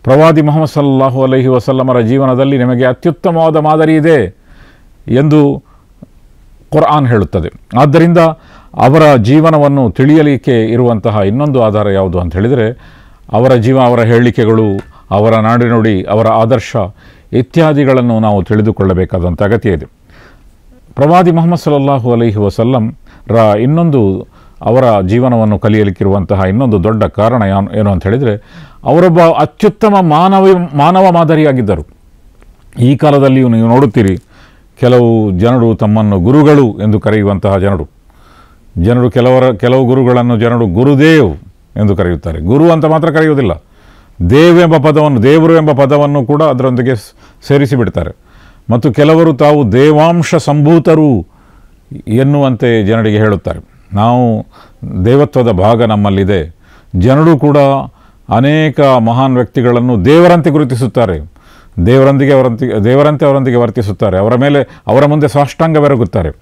ಪ್ರವಾದಿ ಮುಹಮ್ಮದ್ ಸಲ್ಲಲ್ಲಾಹು ಅಲೈಹಿ ವಸಲ್ಲಮರ ಜೀವನದಲ್ಲಿ ನಿಮಗೆ ಅತ್ಯುತ್ತಮವಾದ ಮಾದರಿ ಇದೆ ಎಂದು ಕುರ್ಆನ್ ಹೇಳುತ್ತದೆ. ಆದ್ದರಿಂದ ಅವರ ಜೀವನವನ್ನು ತಿಳಿಯಲಿಕ್ಕೆ ಇರುವಂತಹ ಇನ್ನೊಂದು ಆಧಾರ ಯಾವುದು ಅಂತ ಹೇಳಿದರೆ, ಅವರ ಹೇಳಿಕೆಗಳು, ಅವರ ನಾಡಿನುಡಿ, ಅವರ ಆದರ್ಶ ಇತ್ಯಾದಿಗಳನ್ನು ನಾವು ತಿಳಿದುಕೊಳ್ಳಬೇಕಾದಂಥ ಅಗತ್ಯ ಇದೆ. ಪ್ರವಾದಿ ಮುಹಮ್ಮದ್ ಸಲ್ಲಲ್ಲಾಹು ಅಲೈಹಿ ವಸಲ್ಲಂ ಇನ್ನೊಂದು ಅವರ ಜೀವನವನ್ನು ಕಲಿಯಲಿಕ್ಕಿರುವಂತಹ ಇನ್ನೊಂದು ದೊಡ್ಡ ಕಾರಣ ಏನು ಅಂತ ಹೇಳಿದರೆ, ಅವರೊಬ್ಬ ಅತ್ಯುತ್ತಮ ಮಾನವ ಮಾದರಿಯಾಗಿದ್ದರು. ಈ ಕಾಲದಲ್ಲಿಯೂ ನೀವು ನೋಡುತ್ತೀರಿ, ಕೆಲವು ಜನರು ತಮ್ಮನ್ನು ಗುರುಗಳು ಎಂದು ಕರೆಯುವಂತಹ ಕೆಲವು ಗುರುಗಳನ್ನು ಜನರು ಗುರುದೇವ್ ಎಂದು ಕರೆಯುತ್ತಾರೆ. ಗುರು ಅಂತ ಮಾತ್ರ ಕರೆಯುವುದಿಲ್ಲ, ದೇವರು ಎಂಬ ಪದವನ್ನು ಕೂಡ ಅದರೊಂದಿಗೆ ಸೇರಿಸಿಬಿಡ್ತಾರೆ. ಮತ್ತು ಕೆಲವರು ತಾವು ದೇವಾಂಶ ಸಂಭೂತರು ಎನ್ನುವಂತೆ ಜನರಿಗೆ ಹೇಳುತ್ತಾರೆ. ನಾವು ದೇವತ್ವದ ಭಾಗ ನಮ್ಮಲ್ಲಿದೆ. ಜನರು ಕೂಡ ಅನೇಕ ಮಹಾನ್ ವ್ಯಕ್ತಿಗಳನ್ನು ದೇವರಂತೆ ಗುರುತಿಸುತ್ತಾರೆ, ದೇವರಂತೆ ಅವರೊಂದಿಗೆ ವರ್ತಿಸುತ್ತಾರೆ, ಅವರ ಮುಂದೆ ಸಾಷ್ಟಾಂಗವೆರಗುತ್ತಾರೆ.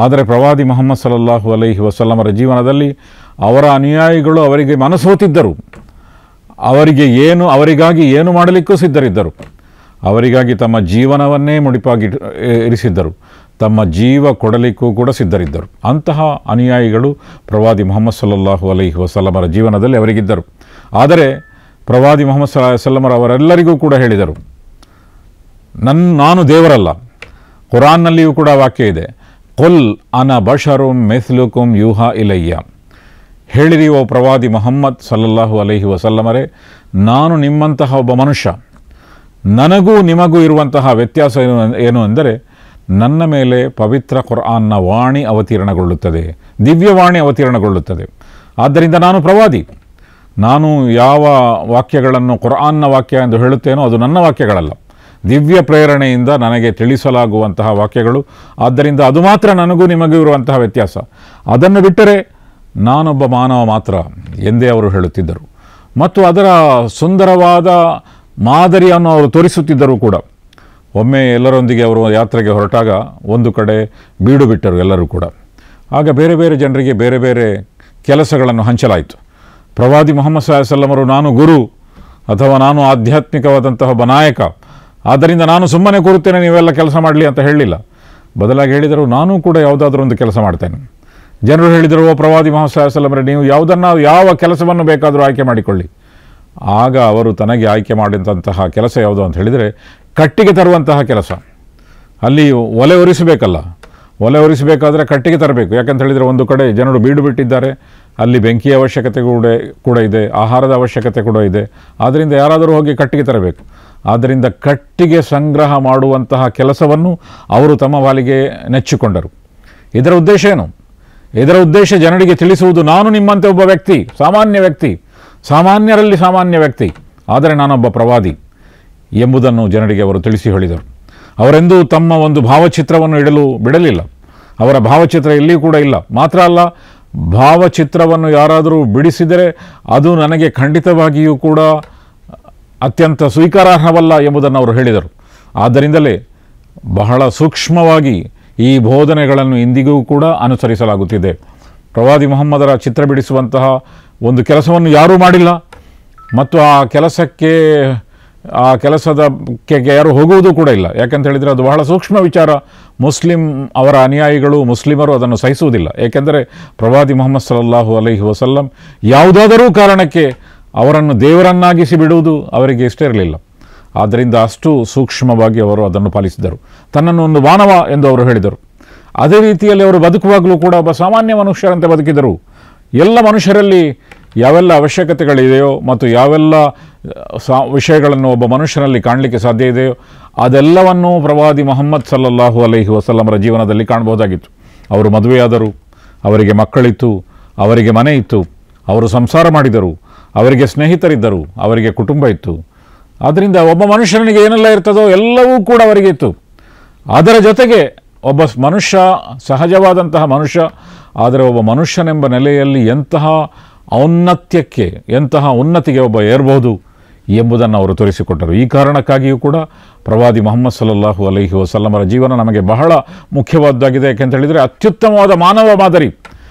ಆದರೆ ಪ್ರವಾದಿ ಮುಹಮ್ಮದ್ ಸಲ್ಲಲ್ಲಾಹು ಅಲೈಹಿ ವಸಲ್ಲಮರ ಜೀವನದಲ್ಲಿ ಅವರ ಅನುಯಾಯಿಗಳು ಅವರಿಗೆ ಮನಸೋತಿದ್ದರು, ಅವರಿಗಾಗಿ ಏನು ಮಾಡಲಿಕ್ಕೂ ಸಿದ್ಧರಿದ್ದರು, ಅವರಿಗಾಗಿ ತಮ್ಮ ಜೀವನವನ್ನೇ ಮುಡಿಪಾಗಿ ಇರಿಸಿದ್ದರು, ತಮ್ಮ ಜೀವ ಕೊಡಲಿಕ್ಕೂ ಕೂಡ ಸಿದ್ಧರಿದ್ದರು. ಅಂತಹ ಅನುಯಾಯಿಗಳು ಪ್ರವಾದಿ ಮುಹಮ್ಮದ್ ಸಲ್ಲಲ್ಲಾಹು ಅಲೈಹಿ ವಸಲ್ಲಮರ ಜೀವನದಲ್ಲಿ ಅವರಿಗಿದ್ದರು. ಆದರೆ ಪ್ರವಾದಿ ಮುಹಮ್ಮದ್ ಸಲ್ಲಲ್ಲಾಹು ಅಲೈಹಿ ವಸಲ್ಲಮರು ಅವರೆಲ್ಲರಿಗೂ ಕೂಡ ಹೇಳಿದರು, ನಾನು ದೇವರಲ್ಲ. ಕುರಾನ್ನಲ್ಲಿಯೂ ಕೂಡ ವಾಕ್ಯ ಇದೆ, ಕುಲ್ ಅನ ಬಶರುಂ ಮಿಸ್ಲುಕುಂ ಯೂಹಾ ಇಲಯ್ಯ. ಹೇಳಿರಿ ಓ ಪ್ರವಾದಿ ಮುಹಮ್ಮದ್ ಸಲ್ಲಲ್ಲಾಹು ಅಲೈಹಿ ವಸಲ್ಲಮರೇ, ನಾನು ನಿಮ್ಮಂತಹ ಒಬ್ಬ ಮನುಷ್ಯ. ನನಗೂ ನಿಮಗೂ ಇರುವಂತಹ ವ್ಯತ್ಯಾಸ ಏನು ಎಂದರೆ, ನನ್ನ ಮೇಲೆ ಪವಿತ್ರ ಕುರ್ಆನ್ನ ವಾಣಿ ಅವತೀರ್ಣಗೊಳ್ಳುತ್ತದೆ, ದಿವ್ಯವಾಣಿ ಅವತೀರ್ಣಗೊಳ್ಳುತ್ತದೆ. ಆದ್ದರಿಂದ ನಾನು ಪ್ರವಾದಿ. ನಾನು ಯಾವ ವಾಕ್ಯಗಳನ್ನು ಕುರ್ಆನ್ನ ವಾಕ್ಯ ಎಂದು ಹೇಳುತ್ತೇನೋ ಅದು ನನ್ನ ವಾಕ್ಯಗಳಲ್ಲ, ದಿವ್ಯ ಪ್ರೇರಣೆಯಿಂದ ನನಗೆ ತಿಳಿಸಲಾಗುವಂತಹ ವಾಕ್ಯಗಳು. ಆದ್ದರಿಂದ ಅದು ಮಾತ್ರ ನನಗೂ ನಿಮಗೂ ಇರುವಂತಹ ವ್ಯತ್ಯಾಸ. ಅದನ್ನು ಬಿಟ್ಟರೆ ನಾನೊಬ್ಬ ಮಾನವ ಮಾತ್ರ ಎಂದೇ ಅವರು ಹೇಳುತ್ತಿದ್ದರು. ಮತ್ತು ಅದರ ಸುಂದರವಾದ ಮಾದರಿಯನ್ನು ಅವರು ತೋರಿಸುತ್ತಿದ್ದರು ಕೂಡ. ಒಮ್ಮೆ ಎಲ್ಲರೊಂದಿಗೆ ಅವರು ಯಾತ್ರೆಗೆ ಹೊರಟಾಗ ಒಂದು ಕಡೆ ಬೀಡು ಬಿಟ್ಟರು ಎಲ್ಲರೂ ಕೂಡ. ಆಗ ಬೇರೆ ಬೇರೆ ಜನರಿಗೆ ಬೇರೆ ಬೇರೆ ಕೆಲಸಗಳನ್ನು ಹಂಚಲಾಯಿತು. ಪ್ರವಾದಿ ಮುಹಮ್ಮದ್ ಸಲ್ಲಲ್ಲಾಹು ಅಲೈಹಿ ವಸಲ್ಲಮರು ನಾನು ಗುರು ಅಥವಾ ನಾನು ಆಧ್ಯಾತ್ಮಿಕವಾದಂತಹ ಒಬ್ಬ ನಾಯಕ, ಆದ್ದರಿಂದ ನಾನು ಸುಮ್ಮನೆ ಕೂರುತ್ತೇನೆ, ನೀವೆಲ್ಲ ಕೆಲಸ ಮಾಡಲಿ ಅಂತ ಹೇಳಲಿಲ್ಲ. ಬದಲಾಗಿ ಹೇಳಿದರು, ನಾನೂ ಕೂಡ ಯಾವುದಾದ್ರೂ ಒಂದು ಕೆಲಸ ಮಾಡ್ತೇನೆ. ಜನರು ಹೇಳಿದರು, ಓ ಪ್ರವಾದಿ ಮುಹಮ್ಮದ್ ಸಲ್ಲಲ್ಲಾಹು ಅಲೈಹಿ ವಸಲ್ಲಮರೇ, ನೀವು ಯಾವ ಕೆಲಸವನ್ನು ಬೇಕಾದರೂ ಆಯ್ಕೆ ಮಾಡಿಕೊಳ್ಳಿ. ಆಗ ಅವರು ತನಗೆ ಆಯ್ಕೆ ಮಾಡಿದಂತಹ ಕೆಲಸ ಯಾವುದು ಅಂತ ಹೇಳಿದರೆ, ಕಟ್ಟಿಗೆ ತರುವಂತಹ ಕೆಲಸ. ಅಲ್ಲಿ ಒಲೆ ಒರಿಸಬೇಕಲ್ಲ, ಒಲೆ ಒರಿಸಬೇಕಾದ್ರೆ ಕಟ್ಟಿಗೆ ತರಬೇಕು. ಯಾಕಂತ ಹೇಳಿದರೆ ಒಂದು ಕಡೆ ಜನರು ಬೀಡು ಬಿಟ್ಟಿದ್ದಾರೆ, ಅಲ್ಲಿ ಬೆಂಕಿಯ ಅವಶ್ಯಕತೆ ಕೂಡ ಇದೆ, ಆಹಾರದ ಅವಶ್ಯಕತೆ ಕೂಡ ಇದೆ. ಆದ್ದರಿಂದ ಯಾರಾದರೂ ಹೋಗಿ ಕಟ್ಟಿಗೆ ತರಬೇಕು. ಆದ್ದರಿಂದ ಕಟ್ಟಿಗೆ ಸಂಗ್ರಹ ಮಾಡುವಂತಹ ಕೆಲಸವನ್ನು ಅವರು ತಮ್ಮ ಪಾಲಿಗೆ ನೆಚ್ಚಿಕೊಂಡರು. ಇದರ ಉದ್ದೇಶ ಏನು? ಇದರ ಉದ್ದೇಶ ಜನರಿಗೆ ತಿಳಿಸುವುದು, ನಾನು ನಿಮ್ಮಂತೆ ಒಬ್ಬ ವ್ಯಕ್ತಿ, ಸಾಮಾನ್ಯ ವ್ಯಕ್ತಿ, ಸಾಮಾನ್ಯರಲ್ಲಿ ಸಾಮಾನ್ಯ ವ್ಯಕ್ತಿ, ಆದರೆ ನಾನೊಬ್ಬ ಪ್ರವಾದಿ ಎಂಬುದನ್ನು ಜನರಿಗೆ ಅವರು ತಿಳಿಸಿ ಹೇಳಿದರು. ಅವರೆಂದೂ ತಮ್ಮ ಒಂದು ಭಾವಚಿತ್ರವನ್ನು ಇಡಲು ಬಿಡಲಿಲ್ಲ. ಅವರ ಭಾವಚಿತ್ರ ಎಲ್ಲಿಯೂ ಕೂಡ ಇಲ್ಲ. ಮಾತ್ರ ಅಲ್ಲ, ಭಾವಚಿತ್ರವನ್ನು ಯಾರಾದರೂ ಬಿಡಿಸಿದರೆ ಅದು ನನಗೆ ಖಂಡಿತವಾಗಿಯೂ ಕೂಡ ಅತ್ಯಂತ ಸ್ವೀಕಾರಾರ್ಹವಲ್ಲ ಎಂಬುದನ್ನು ಅವರು ಹೇಳಿದರು. ಆದ್ದರಿಂದಲೇ ಬಹಳ ಸೂಕ್ಷ್ಮವಾಗಿ ಈ ಬೋಧನೆಗಳನ್ನು ಇಂದಿಗೂ ಕೂಡ ಅನುಸರಿಸಲಾಗುತ್ತಿದೆ. ಪ್ರವಾದಿ ಮುಹಮ್ಮದರ ಚಿತ್ರ ಬಿಡಿಸುವಂತಹ ಒಂದು ಕೆಲಸವನ್ನು ಯಾರೂ ಮಾಡಿಲ್ಲ, ಮತ್ತು ಆ ಕೆಲಸದಕ್ಕೆ ಯಾರು ಹೋಗುವುದೂ ಕೂಡ ಇಲ್ಲ. ಯಾಕೆಂತ ಹೇಳಿದರೆ ಅದು ಬಹಳ ಸೂಕ್ಷ್ಮ ವಿಚಾರ. ಅವರ ಅನುಯಾಯಿಗಳು ಮುಸ್ಲಿಮರು ಅದನ್ನು ಸಹಿಸುವುದಿಲ್ಲ. ಏಕೆಂದರೆ ಪ್ರವಾದಿ ಮುಹಮ್ಮದ್ ಸಲ್ಲಲ್ಲಾಹು ಅಲೈಹಿ ವಸಲ್ಲಂ ಯಾವುದಾದರೂ ಕಾರಣಕ್ಕೆ ಅವರನ್ನು ದೇವರನ್ನಾಗಿಸಿ ಬಿಡುವುದು ಅವರಿಗೆ ಇಷ್ಟ ಇರಲಿಲ್ಲ. ಆದ್ದರಿಂದ ಅಷ್ಟು ಸೂಕ್ಷ್ಮವಾಗಿ ಅವರು ಅದನ್ನು ಪಾಲಿಸಿದರು. ತನ್ನನ್ನು ಒಂದು ಮಾನವ ಎಂದು ಅವರು ಹೇಳಿದರು. ಅದೇ ರೀತಿಯಲ್ಲಿ ಅವರು ಬದುಕುವಾಗಲೂ ಕೂಡ ಒಬ್ಬ ಸಾಮಾನ್ಯ ಮನುಷ್ಯರಂತೆ ಬದುಕಿದರು. ಎಲ್ಲ ಮನುಷ್ಯರಲ್ಲಿ ಯಾವೆಲ್ಲ ಅವಶ್ಯಕತೆಗಳಿದೆಯೋ ಮತ್ತು ಯಾವೆಲ್ಲ ವಿಷಯಗಳನ್ನು ಒಬ್ಬ ಮನುಷ್ಯನಲ್ಲಿ ಕಾಣಲಿಕ್ಕೆ ಸಾಧ್ಯ ಇದೆಯೋ ಅದೆಲ್ಲವನ್ನೂ ಪ್ರವಾದಿ ಮುಹಮ್ಮದ್ ಸಲ್ಲಲ್ಲಾಹು ಅಲೈಹಿ ವಸಲ್ಲಮರ ಜೀವನದಲ್ಲಿ ಕಾಣಬಹುದಾಗಿತ್ತು. ಅವರು ಮದುವೆಯಾದರು, ಅವರಿಗೆ ಮಕ್ಕಳಿತ್ತು, ಅವರಿಗೆ ಮನೆ ಇತ್ತು, ಅವರು ಸಂಸಾರ ಮಾಡಿದರು, ಅವರಿಗೆ ಸ್ನೇಹಿತರಿದ್ದರು, ಅವರಿಗೆ ಕುಟುಂಬ ಇತ್ತು. ಆದ್ದರಿಂದ ಒಬ್ಬ ಮನುಷ್ಯನಿಗೆ ಏನೆಲ್ಲ ಇರ್ತದೋ ಎಲ್ಲವೂ ಕೂಡ ಅವರಿಗೆ ಇತ್ತು. ಅದರ ಜೊತೆಗೆ ಒಬ್ಬ ಮನುಷ್ಯ ಸಹಜವಾದಂತಹ ಮನುಷ್ಯ, ಆದರೆ ಒಬ್ಬ ಮನುಷ್ಯನೆಂಬ ನೆಲೆಯಲ್ಲಿ ಎಂತಹ ಔನ್ನತ್ಯಕ್ಕೆ, ಎಂತಹ ಉನ್ನತಿಗೆ ಒಬ್ಬ ಏರಬಹುದು ಎಂಬುದನ್ನು ಅವರು ತೋರಿಸಿಕೊಟ್ಟರು. ಈ ಕಾರಣಕ್ಕಾಗಿಯೂ ಕೂಡ ಪ್ರವಾದಿ ಮುಹಮ್ಮದ್ ಸಲ್ಲಲ್ಲಾಹು ಅಲೈಹಿ ವಸಲ್ಲಮರ ಜೀವನ ನಮಗೆ ಬಹಳ ಮುಖ್ಯವಾದ್ದಾಗಿದೆ. ಯಾಕೆಂತ ಹೇಳಿದರೆ ಅತ್ಯುತ್ತಮವಾದ ಮಾನವ ಮಾದರಿ.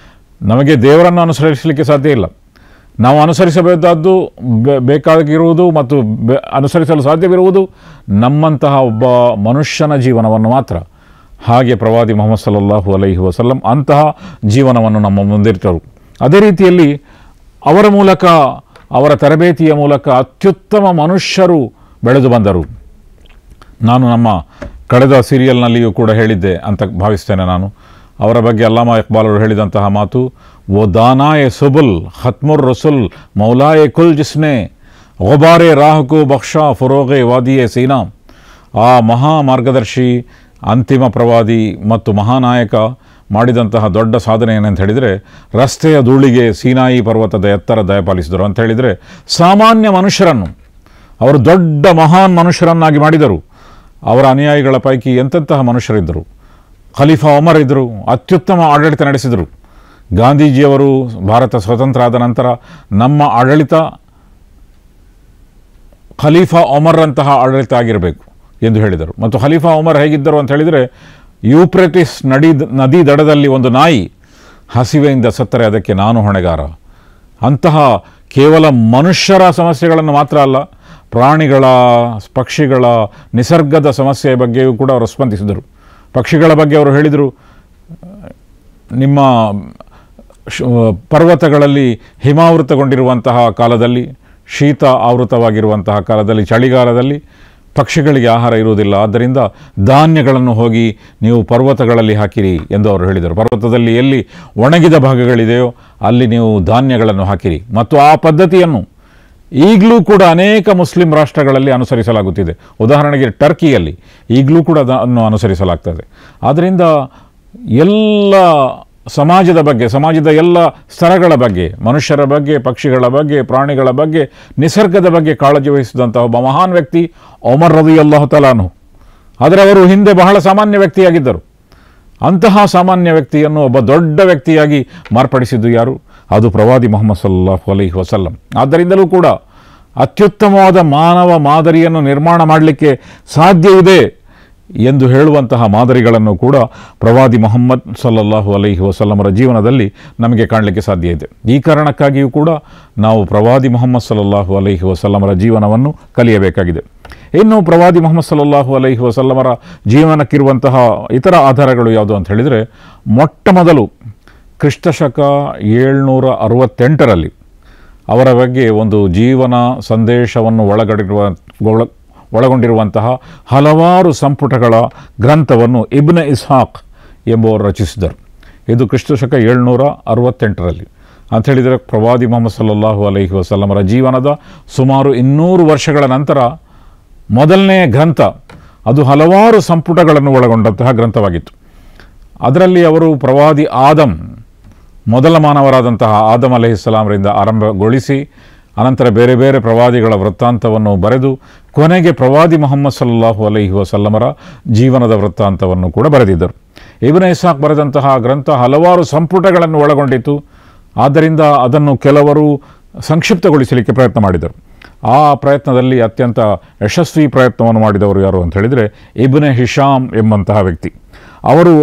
ನಮಗೆ ದೇವರನ್ನು ಅನುಸರಿಸಲಿಕ್ಕೆ ಸಾಧ್ಯ ಇಲ್ಲ. ನಾವು ಅನುಸರಿಸಬೇಕಾದ್ದು ಬೇಕಾಗಿರುವುದು ಮತ್ತು ಅನುಸರಿಸಲು ಸಾಧ್ಯವಿರುವುದು ನಮ್ಮಂತಹ ಒಬ್ಬ ಮನುಷ್ಯನ ಜೀವನವನ್ನು ಮಾತ್ರ. ಹಾಗೆ ಪ್ರವಾದಿ ಮುಹಮ್ಮದ್ ಸಲ್ಲಲ್ಲಾಹು ಅಲೈಹಿ ವಸಲ್ಲಂ ಅಂತಹ ಜೀವನವನ್ನು ನಮ್ಮ ಮುಂದಿಟ್ಟರು. ಅದೇ ರೀತಿಯಲ್ಲಿ ಅವರ ಮೂಲಕ, ಅವರ ತರಬೇತಿಯ ಮೂಲಕ ಅತ್ಯುತ್ತಮ ಮನುಷ್ಯರು ಬೆಳೆದು ಬಂದರು. ನಾನು ನಮ್ಮ ಕಳೆದ ಸೀರಿಯಲ್ನಲ್ಲಿಯೂ ಕೂಡ ಹೇಳಿದ್ದೆ ಅಂತ ಭಾವಿಸ್ತೇನೆ. ನಾನು ಅವರ ಬಗ್ಗೆ ಅಲ್ಲಾಮಾ ಇಕ್ಬಾಲ್ ಅವರು ಹೇಳಿದಂತಹ ಮಾತು, ವೋ ದಾನಾಯೆ ಸುಬುಲ್ ಖತ್ಮುರ್ ರಸುಲ್ ಮೌಲಾಯೆ ಕುಲ್ ಜಿಸ್ನೆ ಗುಬಾರೆ ರಾಹಕು ಬಕ್ಷಾ ಫುರೋಗೆ ವಾದಿಯೆ ಸೀನಾ. ಆ ಮಹಾ ಮಾರ್ಗದರ್ಶಿ, ಅಂತಿಮ ಪ್ರವಾದಿ ಮತ್ತು ಮಹಾನಾಯಕ ಮಾಡಿದಂತಹ ದೊಡ್ಡ ಸಾಧನೆ ಏನಂತ ಹೇಳಿದರೆ, ರಸ್ತೆಯ ಧೂಳಿಗೆ ಸೀನಾಯಿ ಪರ್ವತದ ಎತ್ತರ ದಯಪಾಲಿಸಿದರು ಅಂತ ಹೇಳಿದರೆ, ಸಾಮಾನ್ಯ ಮನುಷ್ಯರನ್ನು ಅವರು ದೊಡ್ಡ ಮಹಾನ್ ಮನುಷ್ಯರನ್ನಾಗಿ ಮಾಡಿದರು. ಅವರ ಅನುಯಾಯಿಗಳ ಪೈಕಿ ಎಂತೆಂತಹ ಮನುಷ್ಯರಿದ್ದರು. ಖಲೀಫಾ ಉಮರ್ ಇದ್ದರು, ಅತ್ಯುತ್ತಮ ಆಡಳಿತ ನಡೆಸಿದರು. ಗಾಂಧೀಜಿಯವರು ಭಾರತ ಸ್ವತಂತ್ರ ಆದ ನಂತರ ನಮ್ಮ ಆಡಳಿತ ಖಲೀಫಾ ಉಮರ್ರಂತಹ ಆಡಳಿತ ಆಗಿರಬೇಕು ಎಂದು ಹೇಳಿದರು. ಮತ್ತು ಖಲೀಫಾ ಉಮರ್ ಹೇಗಿದ್ದರು ಅಂತ ಹೇಳಿದರೆ, ಯೂಪ್ರೆಟಿಸ್ ನದಿ ದಡದಲ್ಲಿ ಒಂದು ನಾಯಿ ಹಸಿವೆಯಿಂದ ಸತ್ತರೆ ಅದಕ್ಕೆ ನಾನು ಹೊಣೆಗಾರ. ಅಂತಹ ಕೇವಲ ಮನುಷ್ಯರ ಸಮಸ್ಯೆಗಳನ್ನು ಮಾತ್ರ ಅಲ್ಲ, ಪ್ರಾಣಿಗಳ, ಪಕ್ಷಿಗಳ, ನಿಸರ್ಗದ ಸಮಸ್ಯೆಯ ಬಗ್ಗೆಯೂ ಕೂಡ ಅವರು ಸ್ಪಂದಿಸಿದರು. ಪಕ್ಷಿಗಳ ಬಗ್ಗೆ ಅವರು ಹೇಳಿದರು, ನಿಮ್ಮ ಪರ್ವತಗಳಲ್ಲಿ ಹಿಮಾವೃತಗೊಂಡಿರುವಂತಹ ಕಾಲದಲ್ಲಿ, ಶೀತ ಆವೃತವಾಗಿರುವಂತಹ ಕಾಲದಲ್ಲಿ, ಚಳಿಗಾಲದಲ್ಲಿ ಪಕ್ಷಿಗಳಿಗೆ ಆಹಾರ ಇರುವುದಿಲ್ಲ. ಆದ್ದರಿಂದ ಧಾನ್ಯಗಳನ್ನು ಹೋಗಿ ನೀವು ಪರ್ವತಗಳಲ್ಲಿ ಹಾಕಿರಿ ಎಂದು ಅವರು ಹೇಳಿದರು. ಪರ್ವತದಲ್ಲಿ ಎಲ್ಲಿ ಒಣಗಿದ ಭಾಗಗಳಿದೆಯೋ ಅಲ್ಲಿ ನೀವು ಧಾನ್ಯಗಳನ್ನು ಹಾಕಿರಿ. ಮತ್ತು ಆ ಪದ್ಧತಿಯನ್ನು ಈಗಲೂ ಕೂಡ ಅನೇಕ ಮುಸ್ಲಿಂ ರಾಷ್ಟ್ರಗಳಲ್ಲಿ ಅನುಸರಿಸಲಾಗುತ್ತಿದೆ. ಉದಾಹರಣೆಗೆ ಟರ್ಕಿಯಲ್ಲಿ ಈಗಲೂ ಕೂಡ ಅದನ್ನು ಅನುಸರಿಸಲಾಗ್ತದೆ. ಆದ್ದರಿಂದ ಎಲ್ಲ ಸಮಾಜದ ಬಗ್ಗೆ, ಸಮಾಜದ ಎಲ್ಲ ಸ್ತರಗಳ ಬಗ್ಗೆ, ಮನುಷ್ಯರ ಬಗ್ಗೆ, ಪಕ್ಷಿಗಳ ಬಗ್ಗೆ, ಪ್ರಾಣಿಗಳ ಬಗ್ಗೆ, ನಿಸರ್ಗದ ಬಗ್ಗೆ ಕಾಳಜಿ ವಹಿಸಿದಂತಹ ಒಬ್ಬ ಮಹಾನ್ ವ್ಯಕ್ತಿ ಉಮರ್ ರದಿಯಲ್ಲಾಹು ತಆಲಾ ಅನ್ಹು. ಆದರೆ ಅವರು ಹಿಂದೆ ಬಹಳ ಸಾಮಾನ್ಯ ವ್ಯಕ್ತಿಯಾಗಿದ್ದರು. ಅಂತಹ ಸಾಮಾನ್ಯ ವ್ಯಕ್ತಿಯನ್ನು ಒಬ್ಬ ದೊಡ್ಡ ವ್ಯಕ್ತಿಯಾಗಿ ಮಾರ್ಪಡಿಸಿದ್ದು ಯಾರು? ಅದು ಪ್ರವಾದಿ ಮುಹಮ್ಮದ್ ಸಲ್ಲಲ್ಲಾಹು ಅಲೈಹಿ ವಸಲ್ಲಂ. ಆದ್ದರಿಂದಲೂ ಕೂಡ ಅತ್ಯುತ್ತಮವಾದ ಮಾನವ ಮಾದರಿಯನ್ನು ನಿರ್ಮಾಣ ಮಾಡಲಿಕ್ಕೆ ಸಾಧ್ಯವಿದೆ ಎಂದು ಹೇಳುವಂತಹ ಮಾದರಿಗಳನ್ನು ಕೂಡ ಪ್ರವಾದಿ ಮುಹಮ್ಮದ್ ಸಲ್ಲಲ್ಲಾಹು ಅಲೈಹಿ ವಸಲ್ಲಮರ ಜೀವನದಲ್ಲಿ ನಮಗೆ ಕಾಣಲಿಕ್ಕೆ ಸಾಧ್ಯ ಇದೆ. ಈ ಕಾರಣಕ್ಕಾಗಿಯೂ ಕೂಡ ನಾವು ಪ್ರವಾದಿ ಮುಹಮ್ಮದ್ ಸಲ್ಲಲ್ಲಾಹು ಅಲೈಹಿ ವಸಲ್ಲಮರ ಜೀವನವನ್ನು ಕಲಿಯಬೇಕಾಗಿದೆ. ಇನ್ನು ಪ್ರವಾದಿ ಮುಹಮ್ಮದ್ ಸಲ್ಲಲ್ಲಾಹು ಅಲೈಹಿ ವಸಲ್ಲಮರ ಜೀವನಕ್ಕಿರುವಂತಹ ಇತರ ಆಧಾರಗಳು ಯಾವುದು ಅಂತ ಹೇಳಿದರೆ, ಮೊಟ್ಟ ಮೊದಲು ಕ್ರಿಸ್ತಶಕ 768ರಲ್ಲಿ ಅವರ ಬಗ್ಗೆ ಒಂದು ಜೀವನ ಸಂದೇಶವನ್ನು ಒಳಗೊಂಡಿರುವಂತಹ ಹಲವಾರು ಸಂಪುಟಗಳ ಗ್ರಂಥವನ್ನು ಇಬ್ನ್ ಇಸ್ಹಾಕ್ ಎಂಬುವರು ರಚಿಸಿದರು. ಇದು ಕ್ರಿಸ್ತಶಕ 768ರಲ್ಲಿ ಅಂತ ಹೇಳಿದರೆ ಪ್ರವಾದಿ ಮುಹಮ್ಮದ್ ಸಲ್ಲಲ್ಲಾಹು ಅಲೈಹಿ ವಸಲ್ಲಮರ ಜೀವನದ ಸುಮಾರು 200 ವರ್ಷಗಳ ನಂತರ ಮೊದಲನೆಯ ಗ್ರಂಥ. ಅದು ಹಲವಾರು ಸಂಪುಟಗಳನ್ನು ಒಳಗೊಂಡಂತಹ ಗ್ರಂಥವಾಗಿತ್ತು. ಅದರಲ್ಲಿ ಅವರು ಪ್ರವಾದಿ ಆದಮ್, ಮೊದಲ ಮಾನವರಾದಂತಹ ಆದಮ್ ಅಲೈಹಿಸ್ಸಲಾಮರಿಂದ ಆರಂಭಗೊಳಿಸಿ ಅನಂತರ ಬೇರೆ ಬೇರೆ ಪ್ರವಾದಿಗಳ ವೃತ್ತಾಂತವನ್ನು ಬರೆದು ಕೊನೆಗೆ ಪ್ರವಾದಿ ಮುಹಮ್ಮದ್ ಸಲ್ಲಲ್ಲಾಹು ಅಲೈಹಿ ವಸಲ್ಲಮರ ಜೀವನದ ವೃತ್ತಾಂತವನ್ನು ಕೂಡ ಬರೆದಿದ್ದರು. ಇಬ್ನ್ ಇಸ್ಹಾಕ್ ಬರೆದಂತಹ ಗ್ರಂಥ ಹಲವಾರು ಸಂಪುಟಗಳನ್ನು ಒಳಗೊಂಡಿತ್ತು. ಆದ್ದರಿಂದ ಅದನ್ನು ಕೆಲವರು ಸಂಕ್ಷಿಪ್ತಗೊಳಿಸಲಿಕ್ಕೆ ಪ್ರಯತ್ನ ಮಾಡಿದರು. ಆ ಪ್ರಯತ್ನದಲ್ಲಿ ಅತ್ಯಂತ ಯಶಸ್ವಿ ಪ್ರಯತ್ನವನ್ನು ಮಾಡಿದವರು ಯಾರು ಅಂತ ಹೇಳಿದರೆ ಇಬ್ನ್ ಹಿಶಾಮ್ ಎಂಬಂತಹ ವ್ಯಕ್ತಿ. ಅವರು